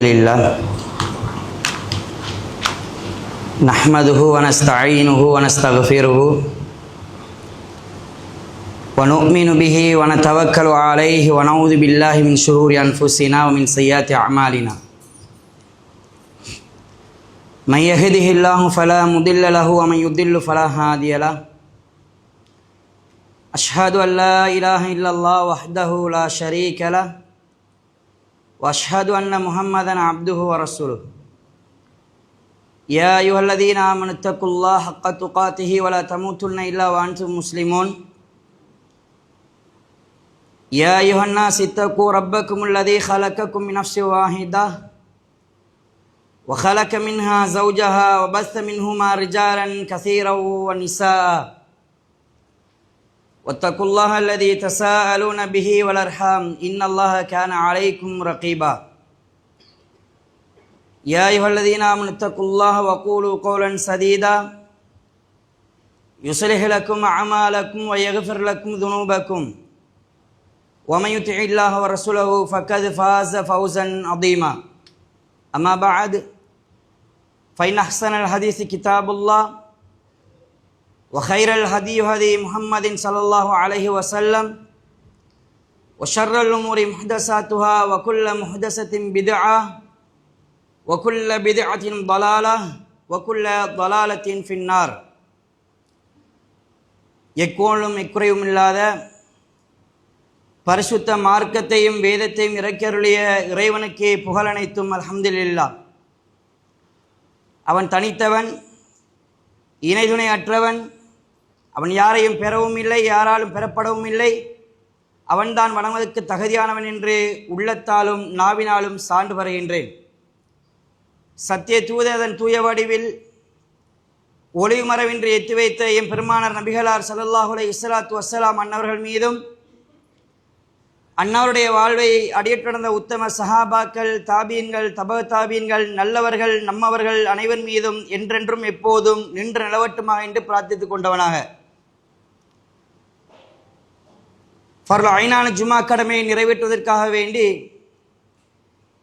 لله نحمده ونستعينه ونستغفره ونؤمن به ونتوكل عليه ونعوذ بالله من شرور أنفسنا ومن سيئات أعمالنا من يهده الله فلا مضل له ومن يضلل فلا هادي له أشهد أن لا إله إلا الله وحده لا شريك له وأشهد أن محمدًا عبده ورسوله يا أيها الذين آمنوا اتقوا الله حق تقاته ولا تموتن إلا وأنتم مسلمون يا أيها الناس اتقوا ربكم الذي خلقكم من نفس واحدة وخلق منها زوجها وبث منهما رجالا كثيرا ونساء واتقوا الله الذي تساءلون به والأرحام إن الله كان عليكم رقيبا يا أيها الذين آمنوا اتقوا الله وقولوا قولا سديدا يصلح لكم أعمالكم ويغفر لكم ذنوبكم ومن يطع الله ورسوله فقد فاز فوزا عظيما أما بعد فإن أحسن الحديث كتاب الله وخير الهدي هدي محمد صلى الله عليه وسلم وشر الأمور محدثاتها وكل محدثة بدعة وكل بدعة ضلالة وكل ضلالة في النار. எக்கோளும் எக்குறையும் இல்லாத பரிசுத்த மார்க்கத்தையும் வேதத்தையும் இறக்கருளிய இறைவனுக்கே புகழனைத்தும் அல்ஹம்துலில்லாஹ். அவன் தனித்தவன், இணைதுணை அற்றவன். அவன் யாரையும் பெறவும் இல்லை, யாராலும் பெறப்படவும் இல்லை. அவன்தான் வணங்குவதற்கு தகுதியானவன் என்று உள்ளத்தாலும் நாவினாலும் சான்று வருகின்றேன். சத்திய தூதன் தூய வடிவில் ஒளிமறைவின்றி எத்தி வைத்த எம் பெருமானார் நபிகளார் ஸல்லல்லாஹு அலைஹி வஸல்லம் அன்னவர்கள் மீதும், அன்னாருடைய வாழ்வை அடியேற்று நடந்த உத்தம சஹாபாக்கள், தாபீன்கள், தப தாபீன்கள், நல்லவர்கள், நம்மவர்கள் அனைவர் மீதும் என்றென்றும் எப்போதும் நின்று நிலவட்டுமாக என்று பிரார்த்தித்துக் கொண்டவனாக ஃபர்ல் ஐனான ஜும்மா கடமையை நிறைவேற்றுவதற்காக வேண்டி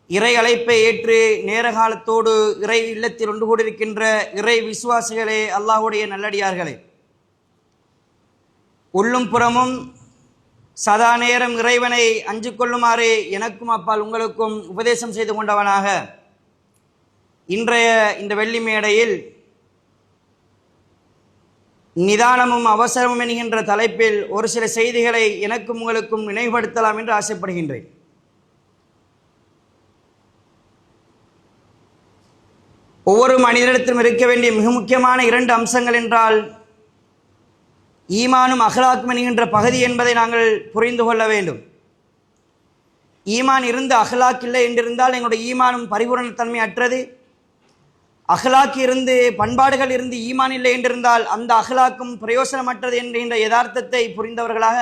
இறை அழைப்பை ஏற்று நேர காலத்தோடு இறை இல்லத்தில் ஒன்று கூடியிருக்கின்ற இறை விசுவாசிகளே, அல்லாஹ்வுடைய நல்லடியார்களே, உள்ளும் புறமும் சதா நேரம் இறைவனை அஞ்சு கொள்ளுமாறு எனக்கும் அப்பால் உங்களுக்கும் உபதேசம் செய்து கொண்டவனாக இன்றைய இந்த வெள்ளி மேடையில் நிதானமும் அவசரமும் என்கின்ற தலைப்பில் ஒரு சில செய்திகளை எனக்கும் உங்களுக்கும் நினைவுபடுத்தலாம் என்று ஆசைப்படுகின்றேன். ஒவ்வொரு மனிதனிடத்திலும் இருக்க வேண்டிய மிக முக்கியமான இரண்டு அம்சங்கள் என்றால் ஈமானும் அஹ்லாக்கும் என்கின்ற பகுதி என்பதை நாங்கள் புரிந்து கொள்ள வேண்டும். ஈமான் இருந்து அஹ்லாக் இல்லை என்றிருந்தால் எங்களுடைய ஈமானும் பரிபூரணத்தன்மை அற்றது. அஹ்லாக் இருந்து பண்பாடுகள் இருந்து ஈமான் இல்லை என்றிருந்தால் அந்த அஹ்லாக்கும் பிரயோசனமற்றது என்கின்ற யதார்த்தத்தை புரிந்தவர்களாக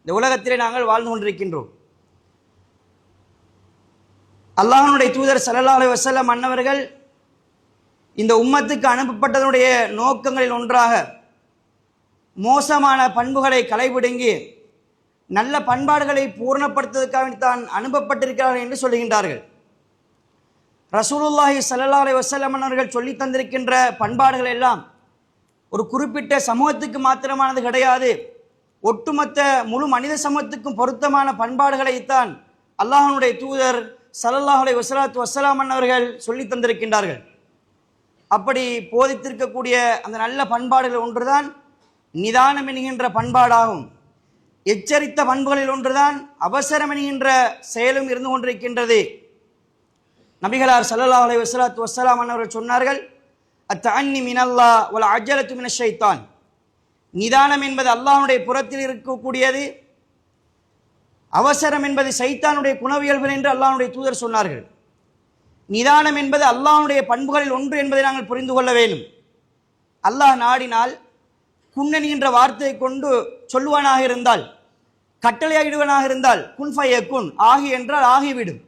இந்த உலகத்திலே நாங்கள் வாழ்ந்து கொண்டிருக்கின்றோம். அல்லாஹ்வுடைய தூதர் ஸல்லல்லாஹு அலைஹி வஸல்லம் அன்னவர்கள் இந்த உம்மத்துக்கு அனுப்பப்பட்டதனுடைய நோக்கங்களில் ஒன்றாக மோசமான பண்புகளை களைவிடுங்கி நல்ல பண்பாடுகளை பூர்ணப்படுத்துவதற்காக தான் அனுப்பப்பட்டிருக்கிறார்கள் என்று சொல்லுகின்றார்கள். ரசூலுல்லாஹி ஸல்லல்லாஹு அலைஹி வஸல்லம் அவர்கள் சொல்லி தந்திருக்கின்ற பண்பாடுகள் எல்லாம் ஒரு குறிப்பிட்ட சமூகத்துக்கு மாத்திரமானது கிடையாது. ஒட்டுமொத்த முழு மனித சமூகத்துக்கும் பொருத்தமான பண்பாடுகளைத்தான் அல்லாஹ்வுடைய தூதர் ஸல்லல்லாஹு அலைஹி வஸல்லம் அவர்கள் சொல்லி தந்திருக்கின்றார்கள். அப்படி போதித்திருக்கக்கூடிய அந்த நல்ல பண்பாடுகள் ஒன்றுதான் நிதானம் என்கின்ற பண்பாடாகும். எச்சரித்த பண்புகளில் ஒன்றுதான் அவசரம் என்கின்ற செயலும் இருந்து கொண்டிருக்கின்றது. நபிகளார் ஸல்லல்லாஹு அலைஹி வஸல்லம் அவர்கள் சொன்னார்கள், அத்தஅன்னி மினல்லாஹ் வல் அஜலத்து மினஷ் ஷைத்தான். நிதானம் என்பது அல்லாஹ்வுடைய புறத்தில் இருக்கக்கூடியது, அவசரம் என்பது சைத்தானுடைய குணவியல்கள் என்று அல்லாஹ்வுடைய தூதர் சொன்னார்கள். நிதானம் என்பது அல்லாஹ்வுடைய பண்புகளில் ஒன்று என்பதை நாங்கள் புரிந்து கொள்ள வேண்டும். அல்லாஹ் நாடினால் குன் என்கின்ற வார்த்தையை கொண்டு சொல்லுவானாக இருந்தால், கட்டளையிடுவனாக இருந்தால் குன் ஃபயகுன், ஆகி என்றால் ஆகிவிடும்.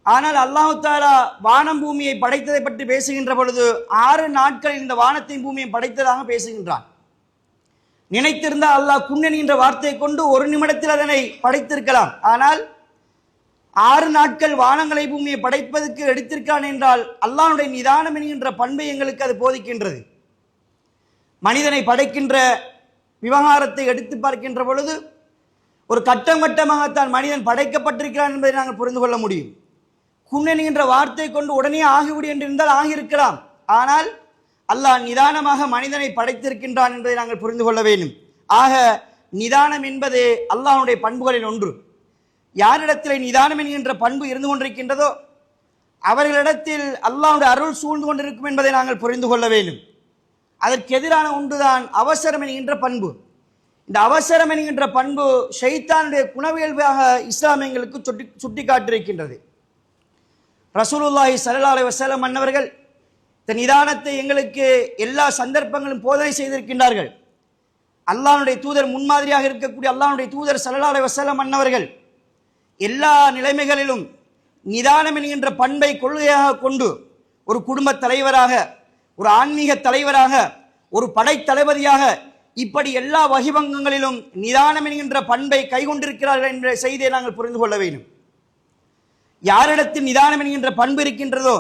ஆனால் அல்லாஹ் தஆலா வானம் பூமியை படைத்ததை பற்றி பேசுகின்ற பொழுது 6 நாட்களில் இந்த வானத்தையும் பூமியை படைத்ததாக பேசுகின்றான். நினைத்திருந்தால் அல்லாஹ் குன் என்கின்ற வார்த்தையை கொண்டு ஒரு நிமிடத்தில் அதனை படைத்திருக்கலாம். ஆனால் 6 நாட்கள் வானங்களை பூமியை படைப்பதற்கு எடுத்திருக்கான் என்றால் அல்லாஹ்வுடைய நிதானம் என்கின்ற பண்பை எங்களுக்கு அது போதிக்கின்றது. மனிதனை படைக்கின்ற விவகாரத்தை எடுத்து பார்க்கின்ற பொழுது ஒரு கட்டம் கட்டமாகத்தான் மனிதன் படைக்கப்பட்டிருக்கிறான் என்பதை நாங்கள் புரிந்து கொள்ள முடியும். குன் என்கின்ற வார்த்தை கொண்டு உடனே ஆகிவிடு என்று இருந்தால் ஆகியிருக்கலாம். ஆனால் அல்லாஹ் நிதானமாக மனிதனை படைத்திருக்கின்றான் என்பதை நாங்கள் புரிந்து கொள்ள வேண்டும். ஆக நிதானம் என்பது அல்லாஹ்வுடைய பண்புகளில் ஒன்று. யாரிடத்தில் நிதானம் என்கின்ற பண்பு இருந்து கொண்டிருக்கின்றதோ அவர்களிடத்தில் அல்லாஹ்வுடைய அருள் சூழ்ந்து கொண்டிருக்கும் என்பதை நாங்கள் புரிந்து கொள்ள வேண்டும். அதற்கு எதிரான ஒன்றுதான் அவசரம் என்கின்ற பண்பு. இந்த அவசரம் என்கின்ற பண்பு ஷைத்தானுடைய குணவியல்பாக இஸ்லாம் எங்களுக்கு சுட்டி காட்டியிருக்கின்றது. ரசூலுல்லாஹி ஸல்லல்லாஹு அலைஹி வஸல்லம் அன்னவர்கள் இந்த நிதானத்தை எங்களுக்கு எல்லா சந்தர்ப்பங்களும் போதனை செய்திருக்கின்றார்கள். அல்லாஹ்வுடைய தூதர் முன்மாதிரியாக இருக்கக்கூடிய அல்லாஹ்வுடைய தூதர் ஸல்லல்லாஹு அலைஹி வஸல்லம் அன்னவர்கள் எல்லா நிலைமைகளிலும் நிதானம் என்கின்ற பண்பை கொள்கையாக கொண்டு ஒரு குடும்ப தலைவராக, ஒரு ஆன்மீக தலைவராக, ஒரு படைத்தளபதியாக இப்படி எல்லா வகிபங்கங்களிலும் நிதானம் என்கின்ற பண்பை கைகொண்டிருக்கிறார்கள் என்ற செய்தியை நாங்கள் புரிந்து கொள்ள வேண்டும். யாரிடத்தில் நிதானம் என்கின்ற பண்பு இருக்கின்றதோ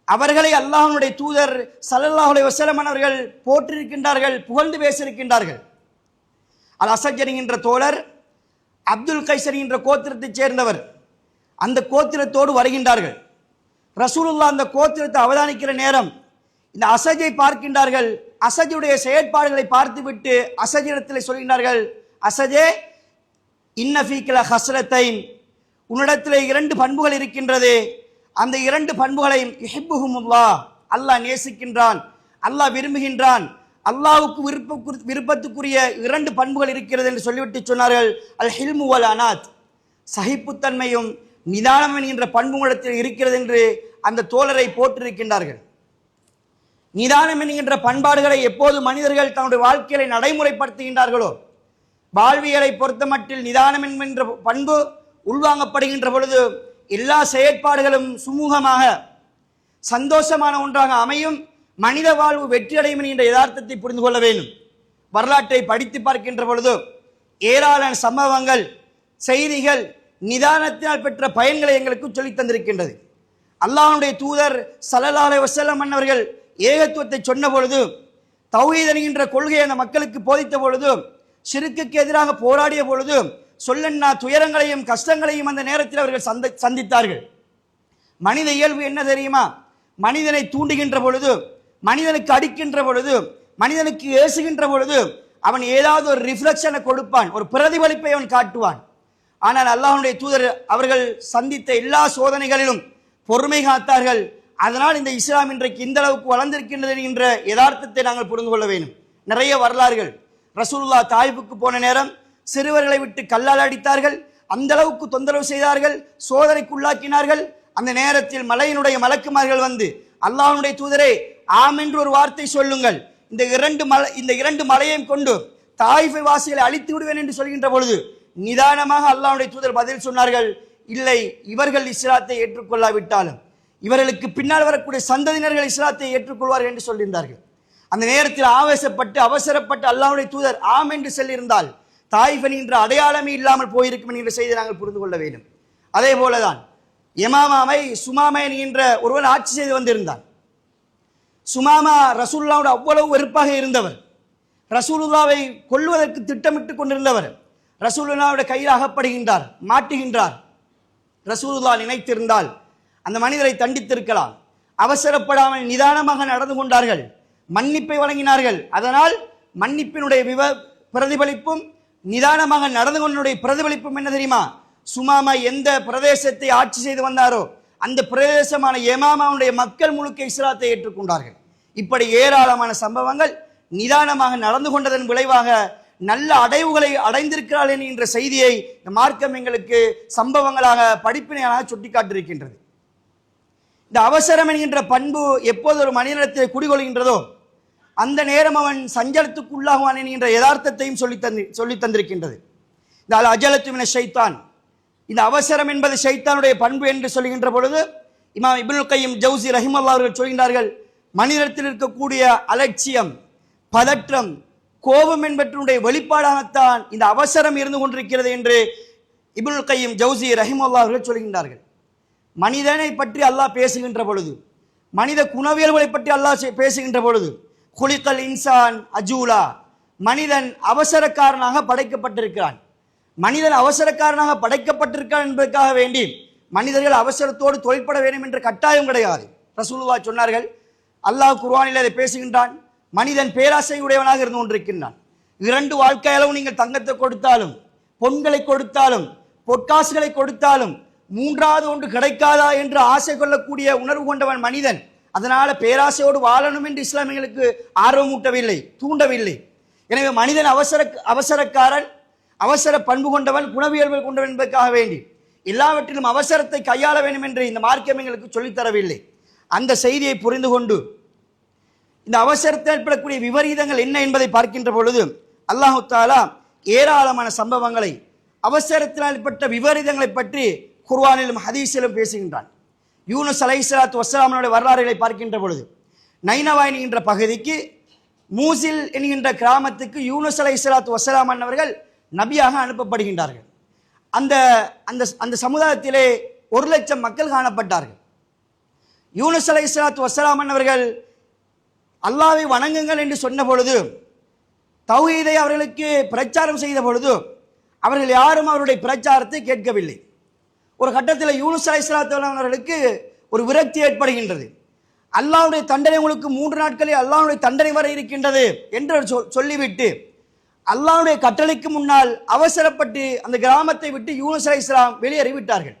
அவர்களை அல்லாஹ்வுடைய தூதர் ஸல்லல்லாஹு அலைஹி வஸல்லம் அவர்கள் போற்றிருக்கின்றார்கள், புகழ்ந்து பேசியிருக்கின்றார்கள். அல் அஸஜ் என்கின்ற தோழர் அப்துல் கைஸ் என்கின்ற கோத்திரத்தைச் சேர்ந்தவர். அந்த கோத்திரத்தோடு வருகின்றார்கள். ரசூலுல்லாஹ் அந்த கோத்திரத்தை அவதானிக்கிற நேரம் இந்த அஸஜை பார்க்கின்றார்கள். அஸஜுடைய செயற்பாடுகளை பார்த்துவிட்டு அஸஜிடத்தில் சொல்கின்றார்கள், அஸஜே இன்ன ஃபீக ஹஸ்ரத்தைன், உன்னிடத்தில் 2 பண்புகள் இருக்கின்றது. அந்த 2 பண்புகளையும் யுஹிப்புஹுமுல்லாஹ், அல்லாஹ் நேசிக்கின்றான், அல்லாஹ் விரும்புகின்றான். அல்லாஹ்வுக்கு விருப்பத்துக்குரிய 2 பண்புகள் இருக்கிறது என்று சொல்லிவிட்டு சொன்னார்கள், அல் ஹில்மு வல் அனாத், சகிப்புத்தன்மையும் நிதானம் என்கின்ற பண்புகளிடத்தில் இருக்கிறது என்று அந்த தோழரை போற்றிருக்கின்றார்கள். நிதானம் என்கின்ற பண்பாடுகளை எப்போது மனிதர்கள் தன்னுடைய வாழ்க்கையை நடைமுறைப்படுத்துகின்றார்களோ, வாழ்வியலை பொறுத்த மட்டில் நிதானம் என்கின்ற பண்பு உள்வாங்கப்படுகின்ற பொழுது எல்லா செயற்பாடுகளும் சுமூகமாக சந்தோஷமான ஒன்றாக அமையும். மனித வாழ்வு வெற்றியடையும் என்கின்ற யதார்த்தத்தை புரிந்து கொள்ள வேண்டும். வரலாற்றை படித்து பார்க்கின்ற பொழுது ஏராளமான சம்பவங்கள், செய்திகள் நிதானத்தினால் பெற்ற பயன்களை எங்களுக்கு சொல்லித் தந்திருக்கின்றது. அல்லாஹ்வுடைய தூதர் ஸல்லல்லாஹு அலைஹி வஸல்லம் அவர்கள் ஏகத்துவத்தை சொன்ன பொழுது, தௌஹீத் என்கின்ற கொள்கையை அந்த மக்களுக்கு போதித்த பொழுது, ஷிர்க்குக்கு எதிராக போராடிய பொழுது சொல்லன்னா துயரங்களையும் கஷ்டங்களையும் அந்த நேரத்தில் அவர்கள் சந்தித்தார்கள். மனித இயல்பு என்ன தெரியுமா? மனிதனை தூண்டுகின்ற பொழுது, மனிதனுக்கு அடிக்கின்ற பொழுது, மனிதனுக்கு ஏசுகின்ற பொழுது அவன் ஏதாவது ஒரு ரிஃப்ளெக்ஷனை கொடுப்பான், ஒரு பிரதிபலிப்பை அவன் காட்டுவான். ஆனால் அல்லாஹ்வுடைய தூதர் அவர்கள் சந்தித்த எல்லா சோதனைகளிலும் பொறுமை காத்தார்கள். அதனால் இந்த இஸ்லாம் இன்றைக்கு இந்த அளவுக்கு வளர்ந்திருக்கின்றது என்கின்ற யதார்த்தத்தை நாங்கள் புரிந்து கொள்ள வேண்டும். நிறைய வரலாறுகள். ரசூலுல்லாஹ் தாயிஃபுக்கு போன நேரம் சிறுவர்களை விட்டு கல்லால் அடித்தார்கள், அந்த அளவுக்கு தொந்தரவு செய்தார்கள், சோதனைக்குள்ளாக்கினார்கள். அந்த நேரத்தில் மலையினுடைய மலக்குமார்கள் வந்து, அல்லாஹ்வுடைய தூதரே ஆம் என்று ஒரு வார்த்தை சொல்லுங்கள், இந்த இரண்டு மலையையும் கொண்டு தாயிஃபை வாசிகளை அழித்து விடுவேன் என்று சொல்கின்ற பொழுது நிதானமாக அல்லாஹ்வுடைய தூதர் பதில் சொன்னார்கள், இல்லை, இவர்கள் இஸ்லாத்தை ஏற்றுக்கொள்ளாவிட்டாலும் இவர்களுக்கு பின்னால் வரக்கூடிய சந்ததியினர்கள் இஸ்லாத்தை ஏற்றுக்கொள்வார்கள் என்று சொல்லியிருந்தார்கள். அந்த நேரத்தில் ஆவேசப்பட்டு அவசரப்பட்டு அல்லாஹ்வுடைய தூதர் ஆம் என்று சொல்லியிருந்தால் தாயிஃப் என்கின்ற அடையாளமே இல்லாமல் போயிருக்கும் என்கின்ற செய்தியை நாங்கள் புரிந்து கொள்ள வேண்டும். அதே போலதான் யமாமாவை சுமாமா என்கின்ற ஒருவன் ஆட்சி செய்து வந்திருந்தான். சுமாமா ரசூலுல்லாஹ்வோடு அவ்வளவு வெறுப்பாக இருந்தவர், ரசூலுல்லாவை கொல்வதற்கு திட்டமிட்டு கொண்டிருந்தவர். ரசூலுல்லாஹ்வுடைய கையில் அகப்படுகின்றார், மாட்டுகின்றார். ரசூலுல்லாஹ் நினைத்திருந்தால் அந்த மனிதரை தண்டித்திருக்கலாம். அவசரப்படாமல் நிதானமாக நடந்து கொண்டார்கள், மன்னிப்பை வழங்கினார்கள். அதனால் மன்னிப்பினுடைய பிரதிபலிப்பும் நிதானமாக நடந்து கொண்டனுடைய பிரதிபலிப்பும் என்ன தெரியுமா? சுமாமா எந்த பிரதேசத்தை ஆட்சி செய்து வந்தாரோ அந்த பிரதேசமான யமாமாவுடைய மக்கள் முழுக்க இஸ்லாத்தை ஏற்றுக்கொண்டார்கள். இப்படி ஏராளமான சம்பவங்கள் நிதானமாக நடந்து கொண்டதன் விளைவாக நல்ல அடைவுகளை அடைந்திருக்கிறார்கள் என்கின்ற செய்தியை இந்த மார்க்கம் எங்களுக்கு சம்பவங்களாக படிப்பினையாக சுட்டிக்காட்டியிருக்கின்றது. இந்த அவசரம் என்கின்ற பண்பு எப்போது ஒரு மனிதனிடத்தில் குடிகொள்கின்றதோ அந்த நேரம் அவன் சஞ்சலத்துக்கு உள்ளாகுவான் என்கின்ற யதார்த்தத்தையும் சொல்லி தந்திருக்கின்றது. இந்த அல் அஜலத்து மின ஷைத்தான், இந்த அவசரம் என்பது ஷைத்தானுடைய பண்பு என்று சொல்கின்ற பொழுது இமாம் இப்னுல் கையிம் ஜௌசி ரஹிமல்லாஹ் அவர்கள் சொல்கின்றார்கள், மனிதத்தில் இருக்கக்கூடிய அலட்சியம், பதற்றம், கோபம் என்பவற்றுடைய வெளிப்பாடாகத்தான் இந்த அவசரம் இருந்து கொண்டிருக்கிறது என்று இப்னுல் கையிம் ஜௌசி ரஹிமஹுல்லாஹ் அவர்கள் சொல்கின்றார்கள், மனிதனை பற்றி அல்லாஹ் பேசுகின்ற பொழுது, மனித குணவியல்களை பற்றி அல்லாஹ் பேசுகின்ற பொழுது, குலிகல் இன்சான் அஜூலா, மனிதன் அவசரக்காரனாக படைக்கப்பட்டிருக்கிறான். மனிதன் அவசரக்காரனாக படைக்கப்பட்டிருக்கான் என்பதற்காக வேண்டி மனிதர்கள் அவசரத்தோடு தொழிற்பட வேண்டும் என்ற கட்டாயம் கிடையாது. ரசூலுல்லாஹ் சொன்னார்கள், அல்லாஹ் குர்ஆனில் அதை பேசுகின்றான், மனிதன் பேராசை உடையவனாக இருந்து கொண்டிருக்கின்றான். 2 வாழ்க்கை அளவு நீங்கள் தங்கத்தை கொடுத்தாலும், பொன்களை கொடுத்தாலும், பொற்காசுகளை கொடுத்தாலும் 3வது ஒன்று கிடைக்காதா என்று ஆசை கொள்ளக்கூடிய உணர்வு கொண்டவன் மனிதன். அதனால பேராசையோடு வாழணும் என்று இஸ்லாமியர்களுக்கு ஆர்வமூட்டவில்லை, தூண்டவில்லை. எனவே மனிதன் அவசரக்காரன், அவசர பண்பு கொண்டவன், குணவியல்கள் கொண்டவன் என்பதற்காக வேண்டி எல்லாவற்றிலும் அவசரத்தை கையாள வேண்டும் என்று இந்த மார்க்கம் எங்களுக்கு சொல்லித்தரவில்லை. அந்த செய்தியை புரிந்து கொண்டு இந்த அவசரத்தில் ஏற்படக்கூடிய விபரீதங்கள் என்ன என்பதை பார்க்கின்ற பொழுது அல்லாஹு தஆலா ஏராளமான சம்பவங்களை, அவசரத்தில் ஏற்பட்ட விபரீதங்களை பற்றி குர்ஆனிலும் ஹதீஸிலும் பேசுகின்றான். யூனுஸ் அலைஹிஸ்ஸலாத்து வஸ்ஸலாமுடைய வரலாறுகளை பார்க்கின்ற பொழுது நைனவா என்கின்ற பகுதிக்கு, மூசில் என்கின்ற கிராமத்துக்கு யூனுஸ் அலைஹிஸ்ஸலாத்து வஸ்ஸலாம் அவர்கள் நபியாக அனுப்பப்படுகின்றார்கள். அந்த அந்த அந்த சமுதாயத்திலே 1,00,000 மக்கள் காணப்பட்டார்கள். யூனுஸ் அலைஹிஸ்ஸலாத்து வஸ்ஸலாம் அவர்கள் அல்லாஹ்வை வணங்குங்கள் என்று சொன்ன பொழுது, தௌஹீதை அவர்களுக்கு பிரச்சாரம் செய்த பொழுது அவர்கள் யாரும் அவருடைய பிரச்சாரத்தை கேட்கவில்லை. ஒரு கட்டத்தில் யூனுஸ் அலைஹிஸ்ஸலாத்து அவர்களுக்கு ஒரு விரக்தி ஏற்படுகின்றது. அல்லாஹ்வுடைய தண்டனை உங்களுக்கு 3 நாட்களில் அல்லாஹ்வுடைய தண்டனை வர இருக்கின்றது என்று சொல்லிவிட்டு அல்லாஹ்வுடைய கட்டளைக்கு முன்னால் அவசரப்பட்டு அந்த கிராமத்தை விட்டு யூனுஸ் அலைஹிஸ்ஸலாம் வெளியேறிவிட்டார்கள்.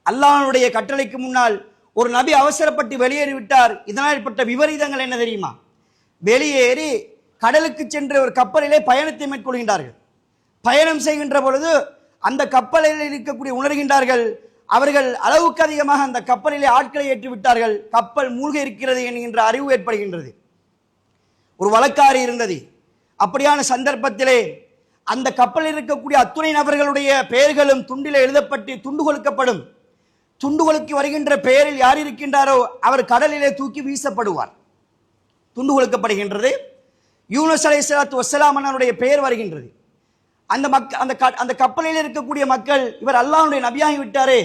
அல்லாஹ்வுடைய கட்டளைக்கு முன்னால் ஒரு நபி அவசரப்பட்டு வெளியேறிவிட்டார். இதனால் ஏற்பட்ட விபரீதங்கள் என்ன தெரியுமா? வெளியேறி கடலுக்கு சென்று ஒரு கப்பலிலே பயணத்தை மேற்கொள்கின்றார்கள். பயணம் செய்கின்ற பொழுது அந்த கப்பலில் இருக்கக்கூடிய உணர்கின்றார்கள், அவர்கள் அளவுக்கு அதிகமாக அந்த கப்பலிலே ஆட்களை ஏற்றி விட்டார்கள், கப்பல் மூழ்க இருக்கிறது என்கின்ற அறிவு ஏற்படுகின்றது. ஒரு வழக்காறு இருந்தது. அப்படியான சந்தர்ப்பத்திலே அந்த கப்பலில் இருக்கக்கூடிய அத்துணை நபர்களுடைய பெயர்களும் துண்டிலே எழுதப்பட்டு துண்டு கொடுக்கப்படும். துண்டு கொடுக்கி வருகின்ற பெயரில் யார் இருக்கின்றாரோ அவர் கடலிலே தூக்கி வீசப்படுவார். துண்டு கொடுக்கப்படுகின்றது. யூனுஸ் அலைஹிஸ்ஸலாத்து வஸ்ஸலாம் அவருடைய பெயர் வருகின்றது. அந்த கப்பலில் இருக்கக்கூடிய மக்கள், இவர் அல்லாஹ்வுடைய நபியாகி விட்டாரே,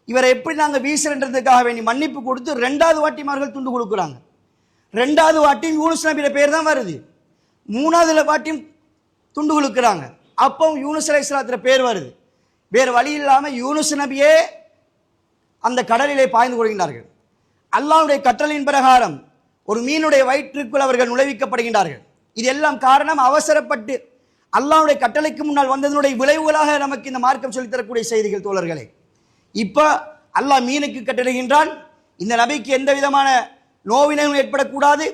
இவரை எப்படி நாங்கள் வீசுறதுக்காக வேண்டி மன்னிப்பு கொடுத்து 2வது வாட்டி அவர்கள் துண்டு கொடுக்குறாங்க. 2வது வாட்டியும் யூனுஸ் நபியோட பெயர் தான் வருது. 3வது வாட்டியும் துண்டு கொடுக்குறாங்க. அப்போ யூனுஸ் அலைஹிஸ்ஸலாத்து பெயர் வருது. வேறு வழி இல்லாமல் யூனுஸ் நபியே அந்த கடலிலே பாய்ந்து கொள்கின்றார்கள். அல்லாஹ்வுடைய கட்டளையின் பிரகாரம் ஒரு மீனுடைய வயிற்றுக்குள் அவர்கள் நுழைவிக்கப்படுகின்றார்கள். இதெல்லாம் காரணம் அவசரப்பட்டு அல்லாஹ்வுடைய கட்டளைக்கு முன்னால் வந்ததனுடைய விளைவுகளாக நமக்கு இந்த மார்க்கம் சொல்லித்தரக்கூடிய செய்திகள் தோழர்களே. இப்ப அல்லாஹ் மீனுக்கு கட்டளைகின்றான், இந்த நபிக்கு எந்த விதமான நோவினையும் ஏற்படக்கூடாது,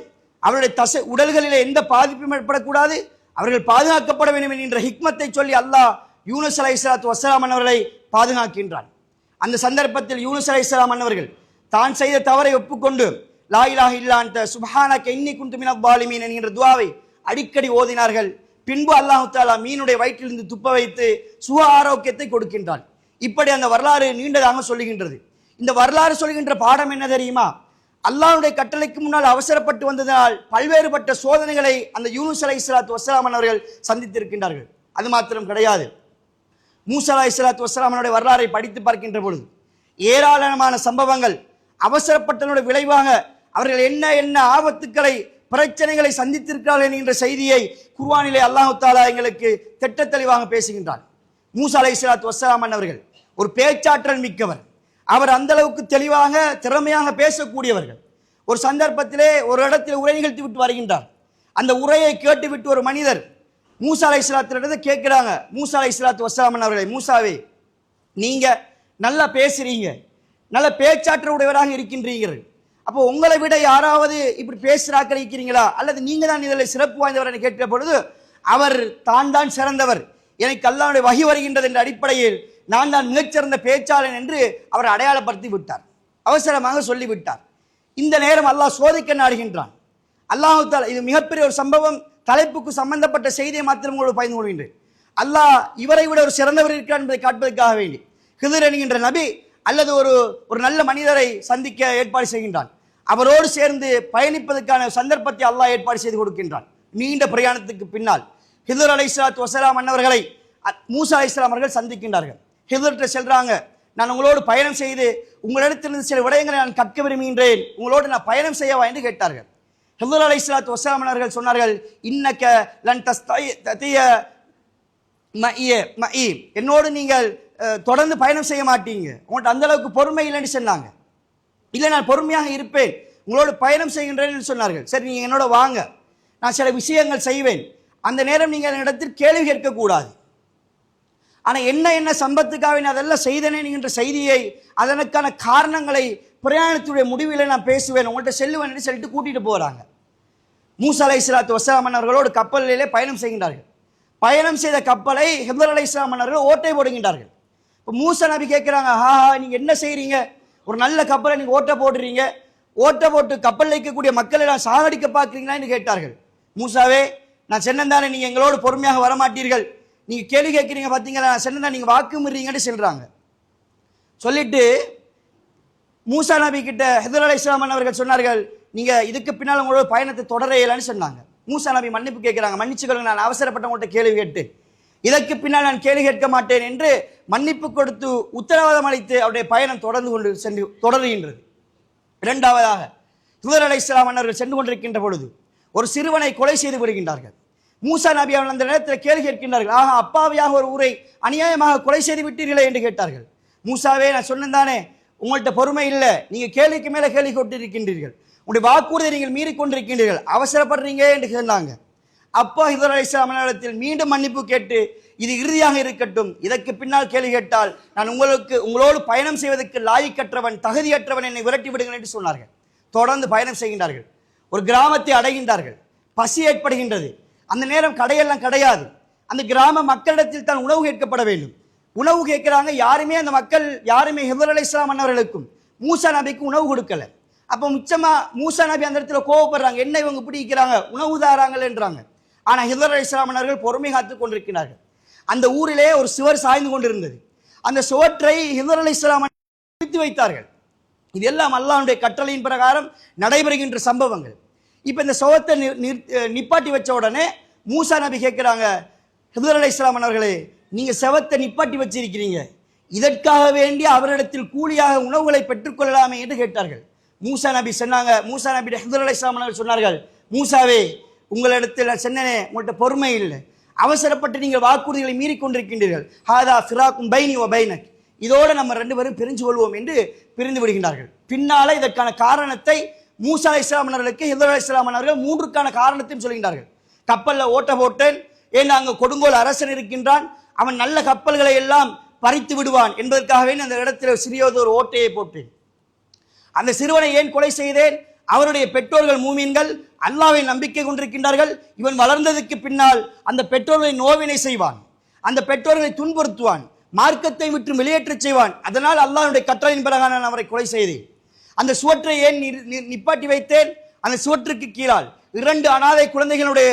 அவருடைய உடல்களிலே எந்த பாதிப்பும் ஏற்படக்கூடாது, அவர்கள் பாதுகாக்கப்பட வேண்டும் என்கின்ற ஹிக்மத்தை சொல்லி அல்லாஹ் யூனுஸ் அலைஹிஸ்ஸலாத்து வஸ்ஸலாம் அவர்களை பாதுகாக்கின்றான். அந்த சந்தர்ப்பத்தில் யூனுஸ் அலைஹிஸ்ஸலாம் அவர்கள் தான் செய்த தவறை ஒப்புக்கொண்டு லா இலாஹ இல்லா அன்த சுப்ஹானக இன்னி குன்து மினல் ஸாலிமீன் என்கின்ற துஆவை அடிக்கடி ஓதினார்கள். பின்பு அல்லாஹ் தஆலா மீனுடைய வயிற்றிலிருந்து துப்ப வைத்து சுக ஆரோக்கியத்தை கொடுக்கின்றான். இப்படி அந்த வரலாறு நீண்டதாக சொல்லுகின்றது. இந்த வரலாறு சொல்கின்ற பாடம் என்ன தெரியுமா? அல்லாஹ்வுடைய கட்டளைக்கு முன்னால் அவசரப்பட்டு வந்ததனால் பல்வேறுபட்ட சோதனைகளை அந்த யூனுஸ் அலைஹிஸ்ஸலாத்து வஸ்ஸலாம் அவர்கள் சந்தித்திருக்கின்றார்கள். அது மாத்திரம் கிடையாது, மூசா அலைஹிஸ்ஸலாத்து வஸ்ஸலாமுடைய வரலாறை படித்து பார்க்கின்ற பொழுது ஏராளமான சம்பவங்கள், அவசரப்பட்டதனுடைய விளைவாக அவர்கள் என்ன என்ன ஆபத்துக்களை, பிரச்சனைகளை சந்தித்திருக்கிறார்கள் என்கின்ற செய்தியை குர்ஆனிலே அல்லாஹ் தஆலா எங்களுக்கு திட்ட தெளிவாக பேசுகின்றார். மூசா அலைஹிஸ்ஸலாத்து வஸ்ஸலாம் அவர்கள் ஒரு பேச்சாற்றல் மிக்கவர். அவர் அந்த அளவுக்கு தெளிவாக திறமையாக பேசக்கூடியவர்கள். ஒரு சந்தர்ப்பத்திலே ஒரு இடத்தில் உரை நிகழ்த்தி விட்டு வருகின்றார். அந்த உரையை கேட்டுவிட்டு ஒரு மனிதர் மூசா அலைஹிஸ்ஸலாத்து கேட்கிறாங்க, மூசா அலைஹிஸ்ஸலாத்து வஸ்ஸலாம் அவர்களே, மூசாவே நீங்க நல்லா பேசுறீங்க, நல்ல பேச்சாற்றல் உடையவராக இருக்கின்றீர்கள், அப்போ உங்களை விட யாராவது இப்படி பேசுறாக்கள் இருக்கிறீங்களா, அல்லது நீங்க தான் இதில் சிறப்பு வாய்ந்தவர் என்று கேட்கிற பொழுது அவர் தான் சிறந்தவர், எனக்கு அல்லாஹ்வுடைய வஹி வருகின்றது என்ற அடிப்படையில் நான் தான் மிகச்சிறந்த பேச்சாளன் என்று அவர் அடையாளப்படுத்தி விட்டார், அவசரமாக சொல்லிவிட்டார். இந்த நேரம் அல்லாஹ் சோதிக்க நாடுகின்றான். அல்லாஹ் தஆலா, இது மிகப்பெரிய ஒரு சம்பவம், தலைப்புக்கு சம்பந்தப்பட்ட செய்தியை மாத்திரம் உங்களுக்கு பயந்து கொள்கின்றேன். அல்லாஹ் இவரை விட ஒரு சிறந்தவர் இருக்கிறார் என்பதை காட்டுவதற்காக வேண்டி கிதிர் என்கின்ற நபி அல்லது ஒரு நல்ல மனிதரை சந்திக்க ஏற்பாடு செய்கின்றான். அவரோடு சேர்ந்து பயணிப்பதற்கான சந்தர்ப்பத்தை அல்லாஹ் ஏற்பாடு செய்து கொடுக்கின்றான். நீண்ட பிரயாணத்துக்கு பின்னால் கிதிர் அலைஹிஸ்ஸலாத்து வஸ்ஸலாம் அவர்களை மூசா அலைஹிஸ்ஸலாம் அவர்கள் சந்திக்கின்றார்கள். ஹிதர்கிட்ட செல்றாங்க, நான் உங்களோடு பயணம் செய்து உங்களிடத்திலிருந்து சில விடயங்களை நான் கற்க விரும்புகின்றேன், உங்களோடு நான் பயணம் செய்யவா என்று கேட்டார்கள். ஹிதர் அலைஹிஸ்ஸலாத்து வஸ்ஸலாம் அவர்கள் சொன்னார்கள், இன்னக லன் தஸ்ததிய மஇ, என்னோடு நீங்கள் தொடர்ந்து பயணம் செய்ய மாட்டீங்க, உங்கள்கிட்ட அந்த அளவுக்கு பொறுமை இல்லைன்னு சொன்னாங்க. இல்லை, நான் பொறுமையாக இருப்பேன், உங்களோடு பயணம் செய்கின்றேன் என்று சொன்னார்கள். சரி, நீங்கள் என்னோட வாங்க, நான் சில விஷயங்கள் செய்வேன், அந்த நேரம் நீங்கள் என்னிடத்தில் கேள்வி கேட்கக்கூடாது, ஆனால் என்ன சம்பத்துக்காக நான் அதெல்லாம் செய்தனே என்கின்ற செய்தியை, அதற்கான காரணங்களை பிரயாணத்துடைய முடிவில் நான் பேசுவேன், உங்கள்கிட்ட செல்லுவேன் என்று சொல்லிட்டு கூட்டிட்டு போகிறாங்க. மூசா அலைஹிஸ்ஸலாத்து வஸ்ஸலாம் அவர்களோடு கப்பலிலே பயணம் செய்கின்றார்கள். பயணம் செய்த கப்பலை ஹிதர் அலைஹிஸ்ஸலாம் அவர்கள் ஓட்டை போடுகின்றார்கள். இப்போ மூசா நபி கேட்குறாங்க, நீங்கள் என்ன செய்கிறீங்க, ஒரு நல்ல கப்பலை நீங்கள் ஓட்ட போடுறீங்க, ஓட்ட போட்டு கப்பலில் இருக்கக்கூடிய மக்களை நான் சாகடிக்க பார்க்குறீங்களான்னு கேட்டார்கள். மூசாவே, நான் சொன்னதானே நீங்கள் எங்களோடு பொறுமையாக வரமாட்டீர்கள், நீங்கள் கேள்வி கேட்குறீங்க பார்த்தீங்களா, நான் சொன்னதான் நீங்கள் வாக்கு மீறீங்கன்னு சொல்கிறாங்க. சொல்லிட்டு மூசா நபி கிட்ட ஹிதர் அலைஹிஸ்ஸலாம் அவர்கள் சொன்னார்கள், நீங்கள் இதுக்கு பின்னால் உங்களோட பயணத்தை தொடர இயலான்னு சொன்னாங்க. மூசா நபி மன்னிப்பு கேட்குறாங்க, மன்னிச்சுக்கொள்ளுங்க, நான் அவசரப்பட்டவங்கள்ட்ட கேள்வி கேட்டு, இதற்கு பின்னால் நான் கேள்வி கேட்க மாட்டேன் என்று மன்னிப்பு கொடுத்து உத்தரவாதம் அளித்து அவருடைய பயணம் தொடர்கின்றது. இரண்டாவதாக ஹிதர் அலைஹிஸ்ஸலாம் அவர்கள் சென்று கொண்டிருக்கின்ற பொழுது ஒரு சிறுவனை கொலை செய்து விடுகின்றார்கள். மூசா நபி அவர்கள் அந்த நேரத்தில் கேள்வி கேட்கின்றார்கள், அப்பாவியாக ஒரு ஊரை அநியாயமாக கொலை செய்து விட்டீர்களே என்று கேட்டார்கள். மூசாவே, நான் சொன்னதானே உங்கள்கிட்ட பொறுமை இல்லை, நீங்க கேள்விக்கு மேல கேள்வி கொண்டிருக்கின்றீர்கள், உங்களுடைய வாக்குறுதியை நீங்கள் மீறி கொண்டிருக்கின்றீர்கள், அவசரப்படுறீங்க என்று சொன்னாங்க. அப்பா ஹிதர் அலைஹிஸ்ஸலாம் அவர்கள் மீண்டும் மன்னிப்பு கேட்டு, இது இறுதியாக இருக்கட்டும், இதற்கு பின்னால் கேள்வி கேட்டால் நான் உங்களோடு பயணம் செய்வதற்கு லாயிக்கற்றவன், தகுதியற்றவன், என்னை விரட்டி விடுங்கள் என்று சொன்னார்கள். தொடர்ந்து பயணம் செய்கின்றார்கள். ஒரு கிராமத்தை அடைகின்றார்கள். பசி ஏற்படுகின்றது. அந்த நேரம் கடையெல்லாம் கிடையாது. அந்த கிராம மக்களிடத்தில் தான் உணவு கேட்கப்பட வேண்டும். உணவு கேட்கிறாங்க, யாருமே அந்த மக்கள் யாருமே ஹிதர் அலைஹிஸ்ஸலாம் அவர்களுக்கும் மூசா நபிக்கு உணவு கொடுக்கல. அப்போ மிச்சமா மூசா நபி அந்த இடத்துல கோவப்படுறாங்க, என்ன இவங்க பிடிக்கிறாங்க, உணவு தாராங்கள் என்றாங்க. ஆனால் ஹிதர் அலைஹிஸ்ஸலாம் அவர்கள் பொறுமை காத்துக் கொண்டிருக்கிறார்கள். அந்த ஊரிலே ஒரு சுவர் சாய்ந்து கொண்டிருந்தது. அந்த சுவற்றை ஹிதர் அலைஹிஸ்ஸலாம் நிறுத்தி வைத்தார்கள். இது எல்லாம் அல்லாஹ்வுடைய கட்டளையின் பிரகாரம் நடைபெறுகின்ற சம்பவங்கள். இப்போ இந்த சுவத்தை நிப்பாட்டி வச்ச உடனே மூசா நபி கேட்கிறாங்க, ஹிதர் அலைஹிஸ்ஸலாம் அவர்களே, நீங்க செவத்தை நிப்பாட்டி வச்சிருக்கிறீங்க, இதற்காக வேண்டி அவரிடத்தில் கூலியாக உணவுகளை பெற்றுக்கொள்ளலாமே என்று கேட்டார்கள். மூசா நபி சொன்னாங்க, மூசா நபி ஹிதர் அலைஹிஸ்ஸலாம் அவர்கள் சொன்னார்கள், மூசாவே, உங்களிடத்தில் சொன்னனே உங்கள்கிட்ட பொறுமை இல்லை, அவசரப்பட்டு நீங்கள் வாக்குறுதிகளை மீறி கொண்டிருக்கின்றீர்கள், ஹாதா ஃபிராக்கும் பைனி வ பைனக், இதோடு நம்ம ரெண்டு பேரும் பிரிஞ்சு கொள்வோம் என்று பிரிந்து விடுகின்றார்கள். பின்னால இதற்கான காரணத்தை மூசா அலைஹிஸ்ஸலாம் அவர்களுக்கு ஹிதர் அலைஹிஸ்ஸலாம் அவர்கள் 3க்கான காரணத்தையும் சொல்கின்றார்கள். கப்பல்ல ஓட்ட போட்டேன், ஏன்னா அங்கு கொடுங்கோல் அரசன் இருக்கின்றான், அவன் நல்ல கப்பல்களை எல்லாம் பறித்து விடுவான் என்பதற்காகவே அந்த இடத்தில் சிறியதொரு ஓட்டையை போட்டேன். அந்த சிறுவனை ஏன் கொலை செய்தேன், அவருடைய பெற்றோர்கள் மூமீன்கள், அல்லாஹ்வை நம்பிக்கை கொண்டிருக்கின்றார்கள், இவன் வளர்ந்ததுக்கு பின்னால் அந்த பெற்றோர்களை நோவினை செய்வான், அந்த பெற்றோர்களை துன்புறுத்துவான், மார்க்கத்தை விட்டு வெளியேற்றச் செய்வான், அதனால் அல்லாஹ்வுடைய கட்டளையின் பிறகு நான் அவரை கொலை செய்தேன். அந்த சுவற்றை ஏன் நிப்பாட்டி வைத்தேன், அந்த சுவற்றுக்கு கீழால் 2 அனாதை குழந்தைகளுடைய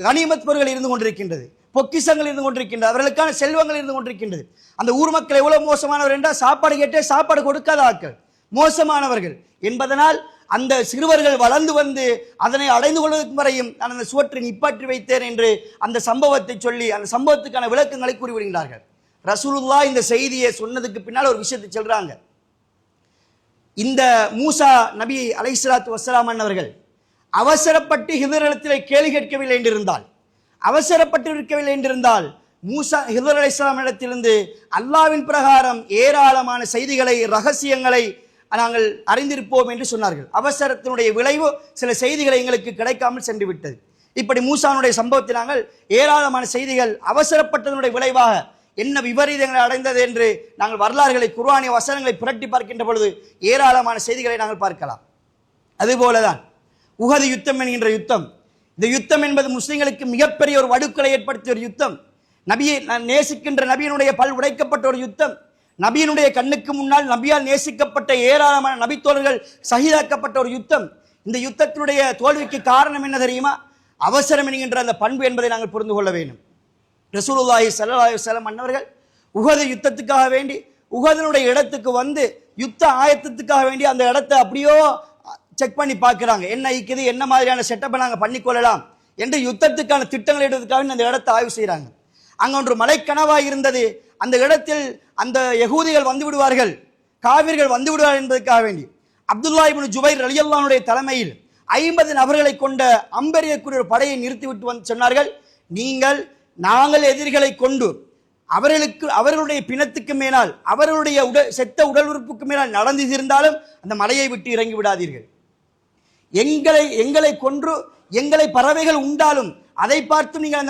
கனிமத் பொருட்கள் இருந்து கொண்டிருக்கின்றது, பொக்கிஷங்கள் இருந்து கொண்டிருக்கின்றது, அவர்களுக்கான செல்வங்கள் இருந்து கொண்டிருக்கின்றது. அந்த ஊர் மக்கள் எவ்வளவு மோசமானவர் என்றால், சாப்பாடு கேட்டே சாப்பாடு கொடுக்காத ஆட்கள், மோசமானவர்கள் என்பதனால் அந்த சிறுவர்கள் வளர்ந்து வந்து அதனை அடைந்து கொள்வதற்கு வரையும் நான் அந்த சுவற்றை நிப்பாட்டி வைத்தேன் என்று அந்த சம்பவத்தை சொல்லி அந்த சம்பவத்துக்கான விளக்கங்களை கூறிவிடுகிறார்கள். ரசூலுல்லாஹ் இந்த செய்தியை சொன்னதுக்கு பின்னால் ஒரு விஷயத்தை சொல்றாங்க. இந்த மூசா நபி அலைஹிஸ்ஸலாத்து வஸ்ஸலாம் அவர்கள் அவசரப்பட்டு ஹிதரிடத்திலே கேள்வி கேட்கவில்லை என்றிருந்தால், அவசரப்பட்டு இருக்கவில்லை என்றிருந்தால் மூசா ஹிதர் அலைஹிஸ்ஸலாம் இடத்திலிருந்து அல்லாஹ்வின் பிரகாரம் ஏராளமான செய்திகளை, ரகசியங்களை நாங்கள் அறிந்திருப்போம் என்று சொன்னார்கள். அவசரத்தினுடைய விளைவு சில செய்திகளை எங்களுக்கு கிடைக்காமல் சென்று விட்டது. இப்படி மூசானுடைய சம்பவத்தில் நாங்கள் ஏராளமான செய்திகள் அவசரப்பட்டதனுடைய விளைவாக என்ன விபரீதங்களை அடைந்தது என்று நாங்கள் வரலாறுகளை, குர்ஆனிய வசனங்களை புரட்டி பார்க்கின்ற பொழுது ஏராளமான செய்திகளை நாங்கள் பார்க்கலாம். அதுபோலதான் உஹது யுத்தம் என்கின்ற யுத்தம், இந்த யுத்தம் என்பது முஸ்லிம்களுக்கு மிகப்பெரிய ஒரு வடுக்களை ஏற்படுத்திய ஒரு யுத்தம். நபியை நேசிக்கின்ற நபியினுடைய பல் உடைக்கப்பட்ட ஒரு யுத்தம். நபியினுடைய கண்ணுக்கு முன்னால் நபியால் நேசிக்கப்பட்ட ஏராளமான நபித்தோழர்கள் ஷஹீதாக்கப்பட்ட ஒரு யுத்தம். இந்த யுத்தத்தினுடைய தோல்விக்கு காரணம் என்ன தெரியுமா? அவசரம் என்கின்ற அந்த பண்பு என்பதை நாங்கள் புரிந்து கொள்ள வேண்டும். ரசூலுல்லாஹி ஸல்லல்லாஹு அலைஹி வஸல்லம் அன்னவர்கள் உஹது யுத்தத்துக்காக வேண்டி உஹதினுடைய இடத்துக்கு வந்து யுத்த ஆயத்தத்துக்காக வேண்டி அந்த இடத்தை அப்படியோ செக் பண்ணி பார்க்குறாங்க, என்ன இருக்குது, என்ன மாதிரியான செட்டப்பை நாங்கள் பண்ணிக்கொள்ளலாம் என்று யுத்தத்துக்கான திட்டங்கள் எடுக்கிறதுக்காக அந்த இடத்தை ஆய்வு செய்கிறாங்க. அங்க ஒன்று மலைக்கனவாய் இருந்தது. அந்த இடத்தில் அந்த யகூதிகள் வந்து விடுவார்கள், காவிர்கள் வந்து விடுவார்கள் என்பதற்காக வேண்டி அப்துல்லா இப்னு ஜுபைர் ரலியல்லாஹுடைய தலைமையில் 50 நபர்களை கொண்ட அம்பெரியக்கூடிய ஒரு படையை நிறுத்திவிட்டு வந்து சொன்னார்கள், நாங்கள் எதிரிகளை கொண்டு அவர்களுடைய பிணத்துக்கு மேலால், அவர்களுடைய செத்த உடல் உறுப்புக்கு மேலால் நடந்து இருந்தாலும் அந்த மலையை விட்டு இறங்கி விடாதீர்கள். எங்களை கொன்று எங்களை பறவைகள் உண்டாலும் அதை பார்த்து நீங்கள்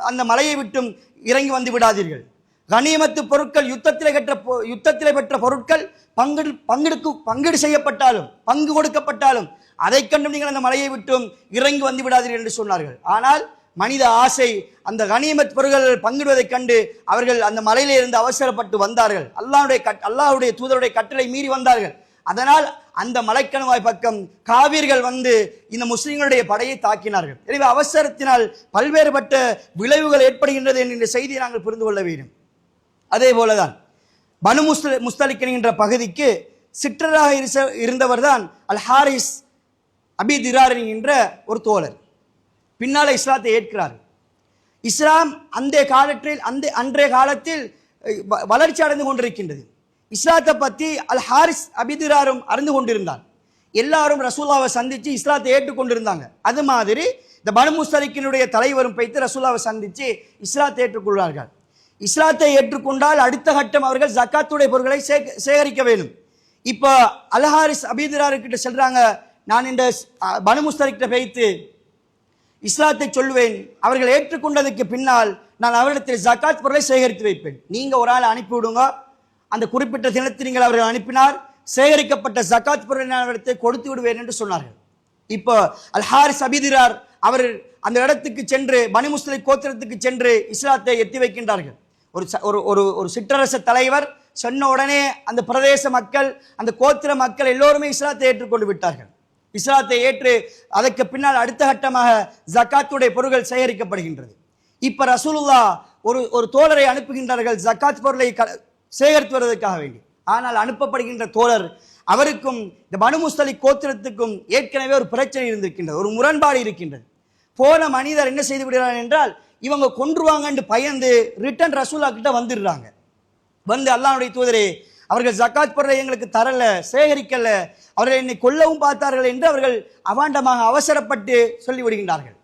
அந்த மலையை விட்டும் இறங்கி வந்து விடாதீர்கள். கனிமத்து பொருட்கள், யுத்தத்திலே பெற்ற பொருட்கள் பங்கீடு செய்யப்பட்டாலும், பங்கு கொடுக்கப்பட்டாலும் அதை கண்டும் நீங்கள் அந்த மலையை விட்டும் இறங்கி வந்து விடாதீர்கள் என்று சொன்னார்கள். ஆனால் மனித ஆசை அந்த கனிமத் பொருட்கள் பங்கிடுவதைக் கண்டு அவர்கள் அந்த மலையிலே இருந்து அவசரப்பட்டு வந்தார்கள். அல்லாஹ்வுடைய தூதருடைய கட்டளை மீறி வந்தார்கள். அதனால் அந்த மலைக்கணவாய் பக்கம் காவிர்கள் வந்து இந்த முஸ்லிம்களுடைய படையை தாக்கினார்கள். எனவே அவசரத்தினால் பல்வேறுபட்ட விளைவுகள் ஏற்படுகின்றது என்கின்ற செய்தியை நாங்கள் புரிந்து கொள்ள வேண்டும். அதே போலதான் பனு முஸ்தலிக் என்கின்ற பகுதிக்கு சிற்றராக இருந்தவர் தான் அல் ஹாரிஸ் அபி திரார் என்கின்ற ஒரு தோழர். பின்னால இஸ்லாத்தை ஏற்கிறார். இஸ்லாம் அன்றைய காலத்தில் வளர்ச்சி அடைந்து கொண்டிருக்கின்றது. இஸ்லாத்தை பற்றி அல் ஹாரிஸ் அபிதிராரும் அறிந்து கொண்டிருந்தார். எல்லாரும் ரசூலுல்லாவை சந்திச்சு இஸ்லாத்தை ஏற்றுக்கொண்டிருந்தாங்க. அது மாதிரி இந்த பனு முஸ்தலிக்கினுடைய தலைவரும் போய்த்து ரசூலுல்லாவை சந்திச்சு இஸ்லாத்தை ஏற்றுக்கொள்வார்கள். இஸ்லாத்தை ஏற்றுக்கொண்டால் அடுத்த கட்டம் அவர்கள் ஜக்காத்துடைய பொருட்களை சேகரிக்க வேண்டும். இப்போ அல் ஹாரிஸ் அபிதிரார்கிட்ட சொல்றாங்க, நான் இந்த பனு முஸ்தலிக்கிட்ட போய்த்து இஸ்லாத்தை சொல்லுவேன், அவர்கள் ஏற்றுக்கொண்டதுக்கு பின்னால் நான் அவரிடத்தில் ஜக்காத் பொருளை சேகரித்து வைப்பேன். நீங்க ஒரு ஆள் அனுப்பிவிடுங்க, அந்த குறிப்பிட்ட தினத்தில் நீங்கள் அவர்கள் அனுப்பினார், சேகரிக்கப்பட்ட ஜக்காத் பொருளை நான் அவரிடத்தை கொடுத்து விடுவேன் என்று சொன்னார்கள். இப்போ அல் ஹாரிஸ் அபிதிரார் அவர் அந்த இடத்துக்கு சென்று பனு முஸ்தலிக் கோத்திரத்துக்கு சென்று இஸ்லாத்தை எத்தி வைக்கின்றார்கள். ஒரு சிற்றரச தலைவர் சொன்ன உடனே அந்த பிரதேச மக்கள், அந்த கோத்திர மக்கள் எல்லோருமே இஸ்லாத்தை ஏற்றுக்கொண்டு விட்டார்கள். இஸ்லாத்தை ஏற்று அதற்கு பின்னால் அடுத்த கட்டமாக ஜக்காத்துடைய பொருட்கள் சேகரிக்கப்படுகின்றது. இப்ப ரசூலுல்லாஹ் ஒரு தோழரை அனுப்புகின்றார்கள் ஜக்காத் பொருளை சேகரித்து வருவதற்காக வேண்டி. ஆனால் அனுப்பப்படுகின்ற தோழர் அவருக்கும் இந்த பனு முஸ்தலிக் கோத்திரத்துக்கும் ஏற்கனவே ஒரு பிரச்சனை இருந்திருக்கின்றது, ஒரு முரண்பாடு இருக்கின்றது. போன மனிதர் என்ன செய்து விடுகிறார் என்றால், இவங்க கொன்றுவாங்கன்னு பயந்து ரிட்டன் ரசூலுல்லாஹ் கிட்ட வந்துடுறாங்க. வந்து அல்லாஹ்வுடைய தூதரே, அவர்கள் ஜக்காத் பொருளை எங்களுக்கு தரல, சேகரிக்கல, அவர்கள் என்னை கொல்லவும் பார்த்தார்கள் என்று அவர்கள் அவாண்டமாக அவசரப்பட்டு சொல்லிவிடுகின்றார்கள்.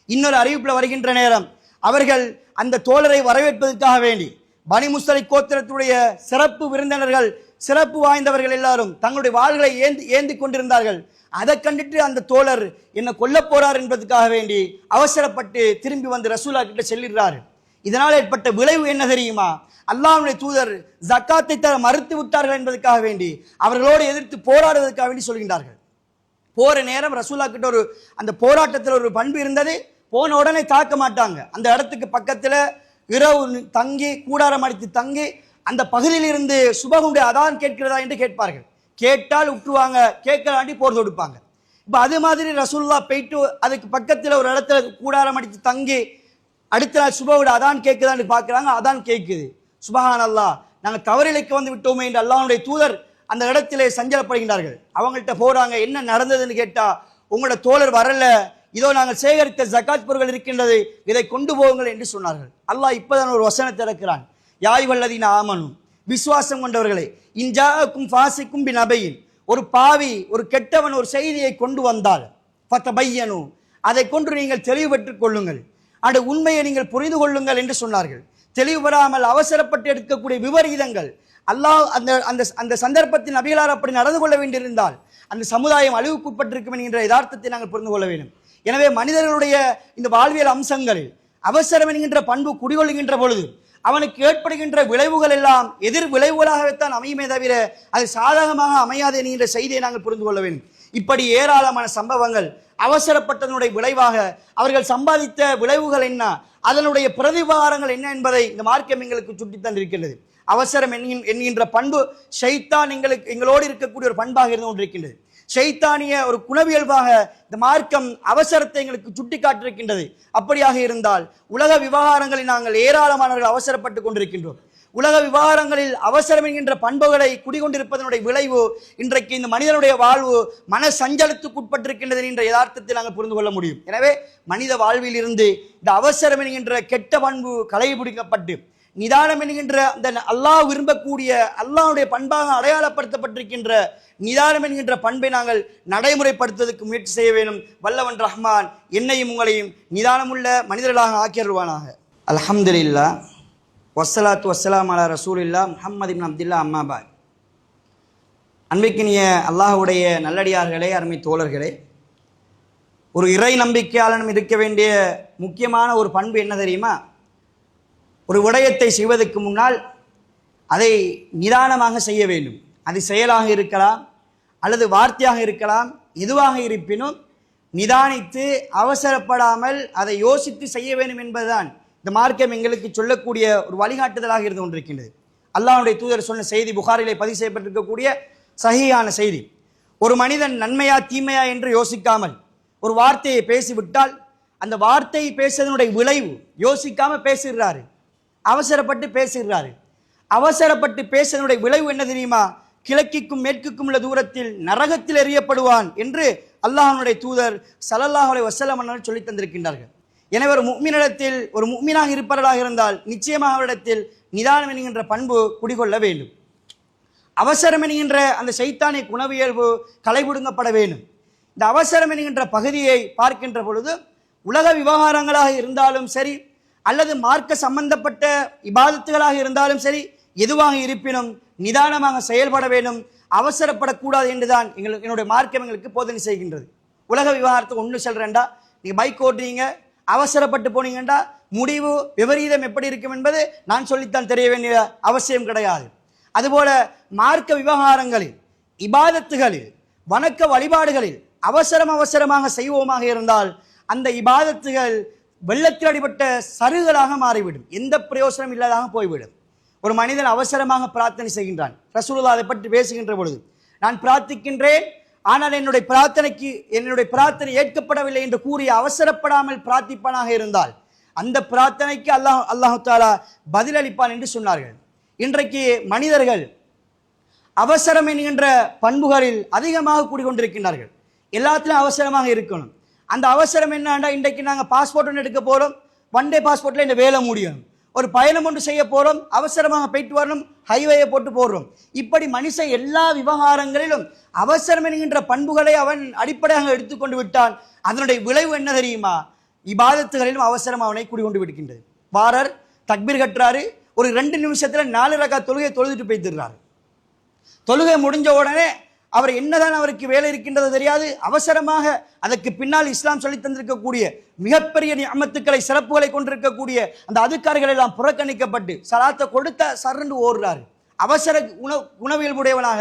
இன்னொரு அறிவிப்பில் வருகின்ற நேரம் அவர்கள் அந்த தோழரை வரவேற்பதற்காக வேண்டி பனு முஸ்தலிக் கோத்திரத்துடைய சிறப்பு விருந்தினர்கள், சிறப்பு வாய்ந்தவர்கள் எல்லாரும் தங்களுடைய வாள்களை ஏந்தி கொண்டிருந்தார்கள். அதை கண்டுட்டு அந்த தோழர் என்ன கொல்ல போறார் என்பதற்காக வேண்டி அவசரப்பட்டு திரும்பி வந்து ரசூலுல்லாஹ் கிட்ட சொல்லிடுறாரு. இதனால் ஏற்பட்ட விளைவு என்ன தெரியுமா? அல்லாஹ்வுடைய தூதர் ஜக்காத்தை தர மறுத்து விட்டார்கள் என்பதற்காக வேண்டி அவர்களோடு எதிர்த்து போராடுவதற்காக வேண்டி சொல்கின்றார்கள். போற நேரம் ரசூலுல்லாஹ் கிட்ட அந்த போராட்டத்தில் ஒரு பண்பு இருந்தது, போன உடனே தாக்க மாட்டாங்க. அந்த இடத்துக்கு பக்கத்துல இரவு தங்கி கூடாரம் அடித்து தங்கி அந்த பகுதியில் இருந்து சுபகுடைய அதான் கேட்கிறதா என்று கேட்பார்கள். கேட்டால் விட்டுருவாங்க, கேட்கலாண்டி போர் தொடுப்பாங்க. இப்ப அது மாதிரி ரசூலுல்லாஹ் போயிட்டு அதுக்கு பக்கத்தில் ஒரு இடத்துல கூடாரம் அடித்து தங்கி அடுத்த நாள் சுபகுடைய அதான் கேட்குதான்னு பார்க்குறாங்க. அதான் கேட்குது. சுபஹான் அல்லாஹ், நாங்கள் தவறிழைக்க வந்து விட்டோமே என்று அல்லாஹ்வுடைய தூதர் அந்த இடத்திலே சஞ்சலப்படுகின்றார்கள். அவங்கள்ட்ட போறாங்க, என்ன நடந்ததுன்னு கேட்டா, உங்களோட தோழர் வரல, இதோ நாங்கள் சேகரித்த ஜக்காத் பொருட்கள் இருக்கின்றது, இதை கொண்டு போகுங்கள் என்று சொன்னார்கள். அல்லாஹ் இப்பதான் ஒரு வசனத்தை இறக்கிறான், யாய் வல்லதீன ஆமனு, விசுவாசம் கொண்டவர்களே, இன்ஜாக்கும் ஃபாசிக்கும் பிநபையின், ஒரு பாவி ஒரு கெட்டவன் ஒரு செய்தியை கொண்டு வந்தால் ஃபதபையனு, அதை கொண்டு நீங்கள் தெளிவு பெற்றுக் கொள்ளுங்கள், அந்த உண்மையை நீங்கள் புரிந்து கொள்ளுங்கள் என்று சொன்னார்கள். தெளிவு பெறாமல் அவசரப்பட்டு எடுக்கக்கூடிய விபரீதங்கள், அல்லாஹ் அந்த சந்தர்ப்பத்தில் நபிகளார் அப்படி நடந்து கொள்ள வேண்டியிருந்தால் அந்த சமுதாயம் அழிவுக்குட்பட்டிருக்கும் என்கின்ற யதார்த்தத்தை நாங்கள் புரிந்து கொள்ள வேண்டும். எனவே மனிதர்களுடைய இந்த வாழ்வியல் அம்சங்களில் அவசரம் என்கின்ற பண்பு குடிகொள்கின்ற பொழுது அவனுக்கு ஏற்படுகின்ற விளைவுகள் எல்லாம் எதிர் விளைவுகளாகத்தான் அமையுமே தவிர அது சாதகமாக அமையாது என்கின்ற செய்தியை நாங்கள் புரிந்து கொள்ள வேண்டும். இப்படி ஏராளமான சம்பவங்கள் அவசரப்பட்டதனுடைய விளைவாக அவர்கள் சம்பாதித்த விளைவுகள் என்ன, அதனுடைய பிரதிபாரங்கள் என்ன என்பதை இந்த மார்க்கம் எங்களுக்கு சுட்டி தந்திருக்கின்றது. அவசரம் என்கின்ற பண்பு ஷைத்தான் எங்களோடு இருக்கக்கூடிய ஒரு பண்பாக இருந்து கொண்டிருக்கின்றது. ஷைத்தானிய ஒரு குணவியல்பாக இந்த மார்க்கம் அவசரத்தை எங்களுக்கு சுட்டி காட்டிருக்கின்றது. அப்படியாக இருந்தால் உலக விவகாரங்களில் நாங்கள் ஏராளமானவர்கள் அவசரப்பட்டு கொண்டிருக்கின்றோம். உலக விவகாரங்களில் அவசரம் என்கின்ற பண்புகளை குடிகொண்டிருப்பதனுடைய விளைவு இன்றைக்கு இந்த மனிதனுடைய வாழ்வு மன சஞ்சலத்துக்குட்பட்டிருக்கின்றது என்ற யதார்த்தத்தை நாங்கள் புரிந்து கொள்ள முடியும். எனவே மனித வாழ்வில் இருந்து இந்த அவசரம் என்கின்ற கெட்ட பண்பு களைபிடிக்கப்பட்டு நிதானம் என்கின்ற அந்த அல்லாஹ் விரும்பக்கூடிய அல்லாஹ்வுடைய பண்பாக அடையாளப்படுத்தப்பட்டிருக்கின்ற நிதானம் என்கின்ற பண்பை நாங்கள் நடைமுறைப்படுத்துவதற்கு முயற்சி செய்ய வேண்டும். வல்லவன் ரஹ்மான் என்னையும் உங்களையும் நிதானமுள்ள மனிதர்களாக ஆக்கியருள்வானாக. அல்ஹம்துலில்லாஹ் வஸ்ஸலாத்து வஸ்ஸலாம் அலா ரசூலில்லா முஹம்மது இப்னு அப்துல்லா அம்மாபாத். அன்பிற்கினிய அல்லாஹ்வுடைய நல்லடியார்களே, அருமை தோழர்களே, ஒரு இறை நம்பிக்கையாளனும் இருக்க வேண்டிய முக்கியமான ஒரு பண்பு என்ன தெரியுமா? ஒரு விடயத்தை செய்வதற்கு முன்னால் அதை நிதானமாக செய்ய வேண்டும். அது செயலாக இருக்கலாம் அல்லது வார்த்தையாக இருக்கலாம், எதுவாக இருப்பினும் நிதானித்து அவசரப்படாமல் அதை யோசித்து செய்ய வேண்டும் என்பதுதான் இந்த மார்க்கம் எங்களுக்கு சொல்லக்கூடிய ஒரு வழிகாட்டுதலாக இருந்து கொண்டிருக்கின்றது. அல்லாஹ்வுடைய தூதர் சொன்ன செய்தி புகாரிலே பதிவு செய்யப்பட்டிருக்கக்கூடிய சஹீஹான செய்தி. ஒரு மனிதன் நன்மையா தீமையா என்று யோசிக்காமல் ஒரு வார்த்தையை பேசிவிட்டால் அந்த வார்த்தையை பேசுவதனுடைய விளைவு யோசிக்காம பேசுகிறாரு, அவசரப்பட்டு பேசுகிறாரு. அவசரப்பட்டு பேசுவதனுடைய விளைவு என்ன தெரியுமா? கிழக்கிற்கும் மேற்குக்கும் உள்ள தூரத்தில் நரகத்தில் எறியப்படுவான் என்று அல்லாஹ்வுடைய தூதர் ஸல்லல்லாஹு அலைஹி வஸல்லம் அவர்கள் சொல்லி தந்திருக்கின்றார்கள். எனவே ஒரு முஃமினிடத்தில் ஒரு முஃமினாக இருப்பவர்களாக இருந்தால் நிச்சயமாக அவரிடத்தில் நிதானம் என்கின்ற பண்பு குடிகொள்ள வேண்டும். அவசரம் என்கின்ற அந்த சைத்தானிய குணவியல்பு களைபுடுங்கப்பட வேண்டும். இந்த அவசரம் என்கின்ற பகுதியை பார்க்கின்ற பொழுது உலக விவகாரங்களாக இருந்தாலும் சரி அல்லது மார்க்க சம்பந்தப்பட்ட இபாதத்துகளாக இருந்தாலும் சரி, எதுவாக இருப்பினும் நிதானமாக செயல்பட வேண்டும், அவசரப்படக்கூடாது என்றுதான் என்னுடைய மார்க்கம் எங்களுக்கு போதனை செய்கின்றது. உலக விவகாரத்துக்கு ஒன்று சொல்றேன்டா, நீங்க பைக் ஓட்டுறீங்க, அவசரப்பட்டு போனீங்கண்டா முடிவு விபரீதம் எப்படி இருக்கும் என்பது நான் சொல்லித்தான் தெரிய வேண்டிய அவசியம் கிடையாது. அதுபோல மார்க்க விவகாரங்களில், இபாதத்துகளில், வணக்க வழிபாடுகளில் அவசரமாக செய்வோமாக இருந்தால் அந்த இபாதத்துகள் வெள்ளத்தில் அடிபட்ட சருகளாக மாறிவிடும், எந்த பிரயோசனம் இல்லாதாக போய்விடும். ஒரு மனிதன் அவசரமாக பிரார்த்தனை செய்கின்றான். ரசூலுல்லாஹ் அதை பற்றி பேசுகின்ற பொழுது, நான் பிரார்த்திக்கின்றேன் ஆனால் என்னுடைய பிரார்த்தனை ஏற்கப்படவில்லை என்று கூறி அவசரப்படாமல் பிரார்த்திப்பானாக இருந்தால் அந்த பிரார்த்தனைக்கு அல்லாஹ் தஆலா பதிலளிப்பான் என்று சொன்னார்கள். இன்றைக்கு மனிதர்கள் அவசரம் என்கின்ற பண்புகளில் அதிகமாக கூடிக்கொண்டிருக்கின்றார்கள். எல்லாத்திலும் அவசரமாக இருக்கணும். அந்த அவசரம் என்னன்னா, இன்றைக்கு நாங்கள் பாஸ்போர்ட் ஒன்று எடுக்க போகிறோம், ஒன் டே பாஸ்போர்ட்டில் இந்த வேலை முடியும். ஒரு பயணம் ஒன்று செய்ய போகிறோம், அவசரமாக போயிட்டு வரணும், ஹைவேயை போட்டு போடுறோம். இப்படி மனுஷன் எல்லா விவகாரங்களிலும் அவசரம் என்கின்ற பண்புகளை அவன் அடிப்படையாக எடுத்துக்கொண்டு விட்டான். அதனுடைய விளைவு என்ன தெரியுமா? இபாதத்துகளிலும் அவசரம் அவனை குடிகொண்டு விடுகின்றது. வாரர் தக்பீர் கட்டுறாரு, ஒரு 2 நிமிஷத்துல 4 ரக்காத் தொழுகை தொழுதுட்டு போய்த்திருறாரு. தொழுகை முடிஞ்ச உடனே அவர் என்னதான் அவருக்கு வேலை இருக்கின்றது தெரியாது, அவசரமாக அதற்கு பின்னால் இஸ்லாம் சொல்லி தந்திருக்கக்கூடிய மிகப்பெரிய நிஅமத்துக்களை சிறப்புகளை கொண்டிருக்கக்கூடிய அந்த அதுக்காரிகள் எல்லாம் புறக்கணிக்கப்பட்டு சலாத்தை கொடுத்த சரண்டு ஓடுறாரு. அவசர உணவியல்புடையவனாக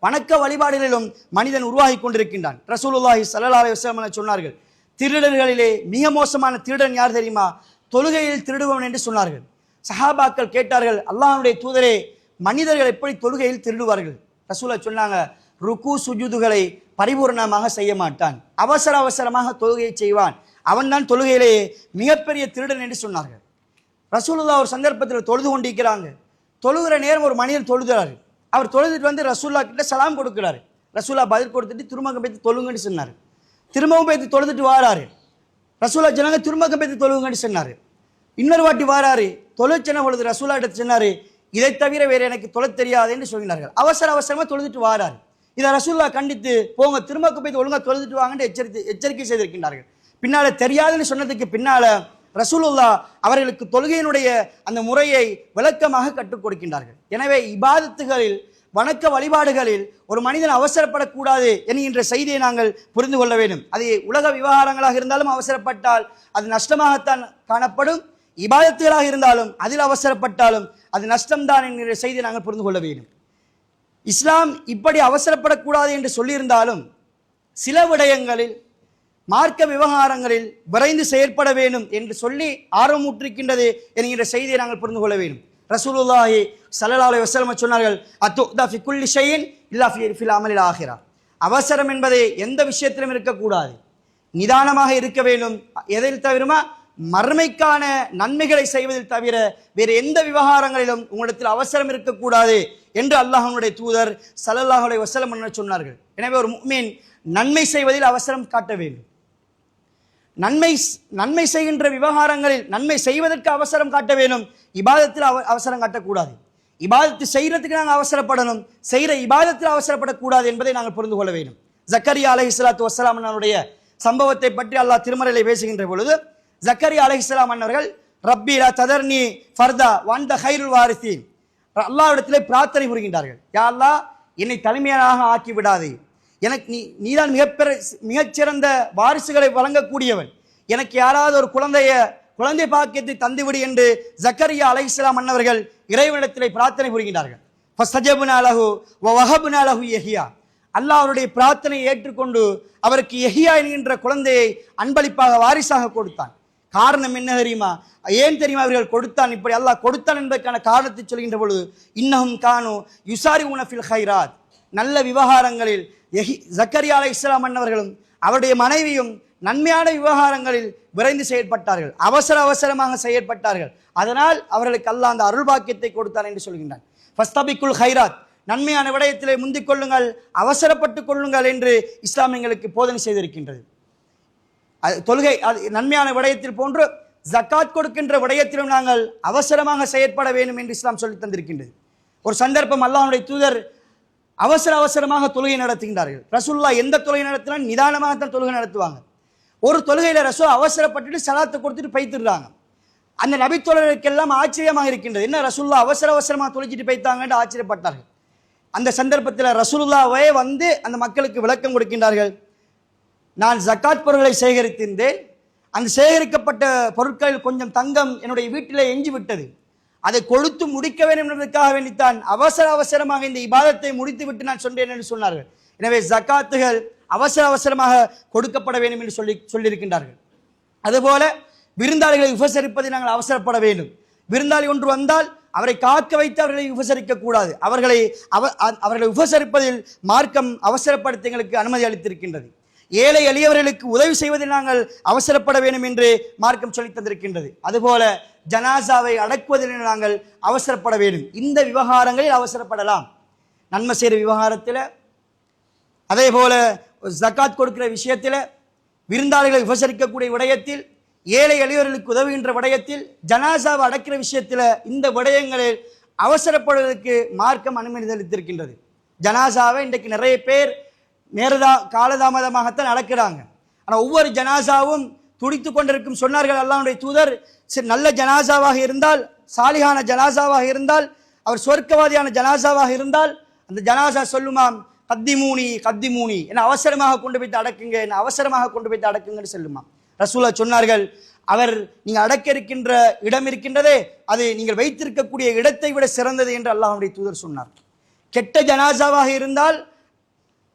வணக்க வழிபாடுகளிலும் மனிதன் உருவாகி கொண்டிருக்கின்றான். ரசூலுல்லாஹி ஸல்லல்லாஹு அலைஹி வஸல்லம் சொன்னார்கள், திருடர்களிலே மிக மோசமான திருடன் யார் தெரியுமா? தொழுகையில் திருடுபவன் என்று சொன்னார்கள். சஹாபாக்கள் கேட்டார்கள், அல்லாஹ்வுடைய தூதரே, மனிதர்கள் எப்படி தொழுகையில் திருடுவார்கள்? ரசூலுல்லாஹ் சொன்னாங்க, ருக்கு சுஜூதுகளை பரிபூர்ணமாக செய்ய மாட்டான், அவசரமாக தொழுகையை செய்வான், அவன் தான் தொழுகையிலேயே மிகப்பெரிய திருடன் என்று சொன்னார்கள். ரசூலுல்லாஹ் ஒரு சந்தர்ப்பத்தில் தொழுது கொண்டிருக்கிறாங்க. தொழுகிற நேரம் ஒரு மனிதர் தொழுகிறாரு. அவர் தொழுதுட்டு வந்து ரசூலுல்லாஹ் கிட்ட சலாம் கொடுக்கிறாரு. ரசூலுல்லாஹ் பதில் கொடுத்துட்டு திரும்ப போய் தொழுங்கன்னு சொன்னார். திரும்பவும் போய் தொழுதுட்டு வாராரு. ரசூலுல்லாஹ் சொன்னாங்க, திரும்ப போய் தொழுங்கன்னு சொன்னார். இன்னொரு வாட்டி வாராரு. தொழுச்சன பொழுது ரசூலுல்லாஹ் கிட்ட சொன்னாரு, இதை தவிர வேற எனக்கு தொழ தெரியாது என்று சொல்கிறார்கள். அவசரமா தொழுதுட்டு வாராரு. இதை ரசூலுல்லாஹ் கண்டித்து, போங்க திரும்ப போய் ஒழுங்கா தொழுதுட்டு வாங்கன்னு எச்சரிக்கை செய்திருக்கின்றார்கள். பின்னால தெரியாதுன்னு சொன்னதுக்கு பின்னால ரசூலுல்லாஹ் அவர்களுக்கு தொழுகையினுடைய அந்த முறையை விளக்கமாக கற்றுக் கொடுக்கின்றார்கள். எனவே இபாதத்துகளில், வணக்க வழிபாடுகளில் ஒரு மனிதன் அவசரப்படக்கூடாது என்கின்ற செய்தியை நாங்கள் புரிந்து கொள்ள வேண்டும். அது உலக விவகாரங்களாக இருந்தாலும் அவசரப்பட்டால் அது நஷ்டமாகத்தான் காணப்படும். இபாதத்துகளாக இருந்தாலும் அதில் அவசரப்பட்டாலும் அது நஷ்டம்தான் என்கிற செய்தியை நாங்கள் புரிந்து கொள்ள வேண்டும். இஸ்லாம் இப்படி அவசரப்படக்கூடாது என்று சொல்லியிருந்தாலும் சில விடயங்களில், மார்க்க விவகாரங்களில் விரைந்து செயற்பட வேண்டும் என்று சொல்லி ஆர்வமூட்டிருக்கின்றது என்கிற செய்தியை நாங்கள் புரிந்து கொள்ள வேண்டும். ரசூலுல்லாஹி ஸல்லல்லாஹு அலைஹி வஸல்லம் சொன்னார்கள், அத்துதா ஃபி குல்லி ஷைஇன் இல்லா ஃபில் அமலில் ஆகிரா. அவசரம் என்பதை எந்த விஷயத்திலும் இருக்கக்கூடாது, நிதானமாக இருக்க வேண்டும். எதில் தவிரமா? மறுமைக்கான நன்மைகளை செய்வதில் தவிர வேறு எந்த விவகாரங்களிலும் உங்களிடத்தில் அவசரம் இருக்கக்கூடாது என்று அல்லாஹ்வுடைய தூதர் ஸல்லல்லாஹு அலைஹி வஸல்லம் சொன்னார்கள். எனவே ஒரு முஃமின் நன்மை செய்வதில் அவசரம் காட்ட வேண்டும். நன்மை செய்கின்ற விவகாரங்களில் நன்மை செய்வதற்கு அவசரம் காட்ட வேண்டும், இபாதத்தில் அவசரம் காட்டக்கூடாது. இபாதத்து செய்யறதுக்கு நாங்கள் அவசரப்படணும், செய்கிற இபாதத்தில் அவசரப்படக்கூடாது என்பதை நாங்கள் புரிந்து கொள்ள வேண்டும். ஜக்கரியா அலைஹிஸ்ஸலாத்து வஸ்ஸலாம் அன்னருடைய சம்பவத்தை பற்றி அல்லாஹ் திருமறையிலே பேசுகின்ற பொழுது, ஜக்கரியா அலைஹிஸ்ஸலாம் அன்னவர்கள் ரப்பி லா ததர்னி ஃபர்தா வஅன்த கைருல் வாரிசீன், அல்லாஹ்விடத்திலே பிரார்த்தனை புரிகின்றார்கள். யா அல்லாஹ், என்னை தலைமையாக ஆக்கி விடாதே, எனக்கு நீதான் மிகச்சிறந்த வாரிசுகளை வழங்கக்கூடியவன், எனக்கு யாராவது ஒரு குழந்தை பாக்கியத்தை தந்துவிடு என்று ஜக்கரியா அலைஹிஸ்ஸலாம் அன்னவர்கள் இறைவனிடத்திலே பிரார்த்தனை புரிகின்றார்கள். ஃபஸ்தஜப்னா லஹு வ வஹப்னா லஹு யஹ்யா, அல்லாஹ் அவருடைய பிரார்த்தனையை ஏற்றுக்கொண்டு அவருக்கு யஹ்யா என்கின்ற குழந்தையை அன்பளிப்பாக வாரிசாக கொடுத்தான். காரணம் என்ன தெரியுமா? ஏன் தெரியுமா அவர்கள் கொடுத்தான்? இப்படி அல்லாஹ் கொடுத்தான் என்பதற்கான காரணத்தை சொல்கின்ற பொழுது, இன்னஹும் கானு யுசாரிஊன ஃபில் கைராத், நல்ல விவகாரங்களில் ஜக்கரியா அலைஹிஸ்ஸலாம் அன்னவர்களும் அவருடைய மனைவியும் நன்மையான விவகாரங்களில் விரைந்து செயற்பட்டார்கள், அவசரமாக செயற்பட்டார்கள். அதனால் அவர்களுக்கு அல்லாஹ் அந்த அருள் பாக்கியத்தை கொடுத்தான் என்று சொல்கின்றான். ஃபஸ்தபிக்குல் கைராத், நன்மையான விடயத்திலே முந்திக் கொள்ளுங்கள், அவசரப்பட்டுக் கொள்ளுங்கள் என்று இஸ்லாம் எங்களுக்கு போதனை செய்திருக்கின்றது. தொழுகை நன்மையான விடயத்தில் போன்று ஜக்காத் கொடுக்கின்ற விடயத்திலும் நாங்கள் அவசரமாக செயற்பட வேண்டும் என்று இஸ்லாம் சொல்லி தந்திருக்கின்றது. ஒரு சந்தர்ப்பம் அல்லாஹ்வுடைய தூதர் அவசரமாக தொழுகை நடத்துகின்றார்கள். ரசூலுல்லாஹ் எந்த தொழுகை நடத்தினாலும் நிதானமாக தான் தொழுகை நடத்துவாங்க. ஒரு தொழுகையில ரசூல் அவசரப்பட்டுட்டு சலாத்தை கொடுத்துட்டு பைத்துடுறாங்க. அந்த நபித்தோழர்களுக்கெல்லாம் ஆச்சரியமாக இருக்கின்றது, என்ன ரசூலுல்லாஹ் அவசரமாக தொழுச்சிட்டு பைத்தாங்கன்னு ஆச்சரியப்பட்டார்கள். அந்த சந்தர்ப்பத்தில் ரசூலுல்லாஹ்வே வந்து அந்த மக்களுக்கு விளக்கம் கொடுக்கின்றார்கள். நான் ஜக்காத் பொருட்களை சேகரித்திருந்தேன், அந்த சேகரிக்கப்பட்ட பொருட்களில் கொஞ்சம் தங்கம் என்னுடைய வீட்டிலே எஞ்சி விட்டது, அதை கொடுத்து முடிக்க வேண்டும் என்பதற்காக வேண்டித்தான் அவசரமாக இந்த இபாதத்தை முடித்து விட்டு நான் சொன்னேன் என்று சொன்னார்கள். எனவே ஜக்காத்துகள் அவசரமாக கொடுக்கப்பட வேண்டும் என்று சொல்லியிருக்கின்றார்கள். அதுபோல விருந்தாளிகளை உபசரிப்பதை நாங்கள் அவசரப்பட வேண்டும். விருந்தாளி ஒன்று வந்தால் அவரை காக்க வைத்து அவர்களை உபசரிக்க கூடாது. அவர்களை உபசரிப்பதில் மார்க்கம் அவசரப்படுத்த எங்களுக்கு அனுமதி அளித்திருக்கின்றது. ஏழை எளியவர்களுக்கு உதவி செய்வதில் நாங்கள் அவசரப்பட வேண்டும் என்று மார்க்கம் சொல்லி தந்திருக்கின்றது. அதுபோல ஜனாசாவை அடக்குவதில் நாங்கள் அவசரப்பட வேண்டும். இந்த விவகாரங்களில் அவசரப்படலாம். நன்மை செய்கிற விவகாரத்தில், அதே போல ஜக்காத் கொடுக்கிற விஷயத்தில், விருந்தாளிகளை உபசரிக்கக்கூடிய விடயத்தில், ஏழை எளியவர்களுக்கு உதவுகின்ற விடயத்தில், ஜனாசாவை அடக்கிற விஷயத்தில், இந்த விடயங்களில் அவசரப்படுவதற்கு மார்க்கம் அனுமதி அளித்திருக்கின்றது. ஜனாசாவை இன்றைக்கு நிறைய பேர் காலதாமதமாகத்தான் நடக்கிறாங்க. ஆனால் ஒவ்வொரு ஜனாசாவும் துடித்து கொண்டிருக்கும். சொன்னார்கள் அல்லாஹ்வுடைய தூதர், நல்ல ஜனாசாவாக இருந்தால், சாலிஹான ஜனாசாவாக இருந்தால், அவர் சொர்க்கவாதியான ஜனாசாவாக இருந்தால், அந்த ஜனாசா சொல்லுமாம், கத்திமூனி என்ன அவசரமாக கொண்டு போய்த்து அடக்குங்க, என்ன அவசரமாக கொண்டு போய்த்து அடக்குங்கன்னு சொல்லுமாம். ரசூலுல்லாஹ் சொன்னார்கள், அவர் நீங்கள் அடக்க இருக்கின்ற இடம் இருக்கின்றதே, அது நீங்கள் வைத்திருக்கக்கூடிய இடத்தை விட சிறந்தது என்று அல்லாஹ்வுடைய தூதர் சொன்னார். கெட்ட ஜனாசாவாக இருந்தால்,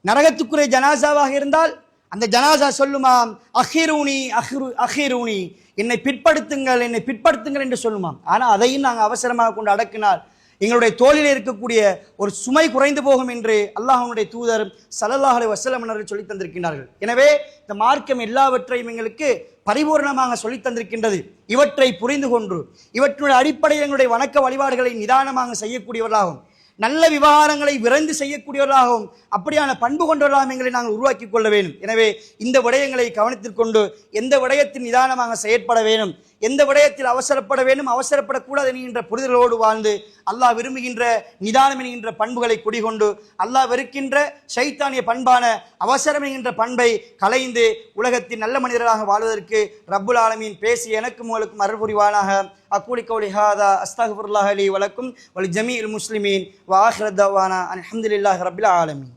நரகத்துக்குரிய ஜனாசாவாக இருந்தால், அந்த ஜனாசா சொல்லுமாம், அஹீரூனி என்னை பிற்படுத்துங்கள் என்று சொல்லுமாம். ஆனால் அதையும் நாங்கள் அவசரமாக கொண்டு அடக்கினால் எங்களுடைய தோளில் இருக்கக்கூடிய ஒரு சுமை குறைந்து போகும் என்று அல்லாஹ்வுடைய தூதர் ஸல்லல்லாஹு அலைஹி வஸல்லம் அவர்கள் சொல்லி தந்திருக்கிறார்கள். எனவே இந்த மார்க்கம் எல்லாவற்றையும் எங்களுக்கு பரிபூர்ணமாக சொல்லி தந்திருக்கின்றது. இவற்றை புரிந்து கொண்டு இவற்றுடைய அடிப்படையில் எங்களுடைய வணக்க வழிபாடுகளை நிதானமாக செய்யக்கூடியவர்களாகும், நல்ல விவகாரங்களை விரைந்து செய்யக்கூடியவர்களாகவும், அப்படியான பண்பு கொண்டவர்களாகவும் எங்களை நாங்கள் உருவாக்கி கொள்ள வேண்டும். எனவே இந்த விடயங்களை கவனத்தில் கொண்டு எந்த விடயத்தில் நிதானமாக செயற்பட வேண்டும், எந்த விடயத்தில் அவசரப்பட வேண்டும், அவசரப்படக்கூடாது என்கின்ற புரிதலோடு வாழ்ந்து அல்லாஹ் விரும்புகின்ற நிதானம் என்கின்ற பண்புகளை குடிகொண்டு அல்லாஹ் வெறுக்கின்ற ஷைத்தானிய பண்பான அவசரம் என்கின்ற பண்பை களைந்து உலகத்தின் நல்ல மனிதராக வாழ்வதற்கு ரப்புல் ஆலமீன் பேசி எனக்கும் உங்களுக்கும் அருள் புரிவானாக. அக்கூலி கௌலி ஹாதா அஸ்தக்ஃபிருல்லாஹ் லி வலக்கும் வலி ஜமீஇல் முஸ்லிமீன் வ ஆகிரு தஅவானா அல்ஹம்துலில்லாஹி ரப்பில் ஆலமீன்.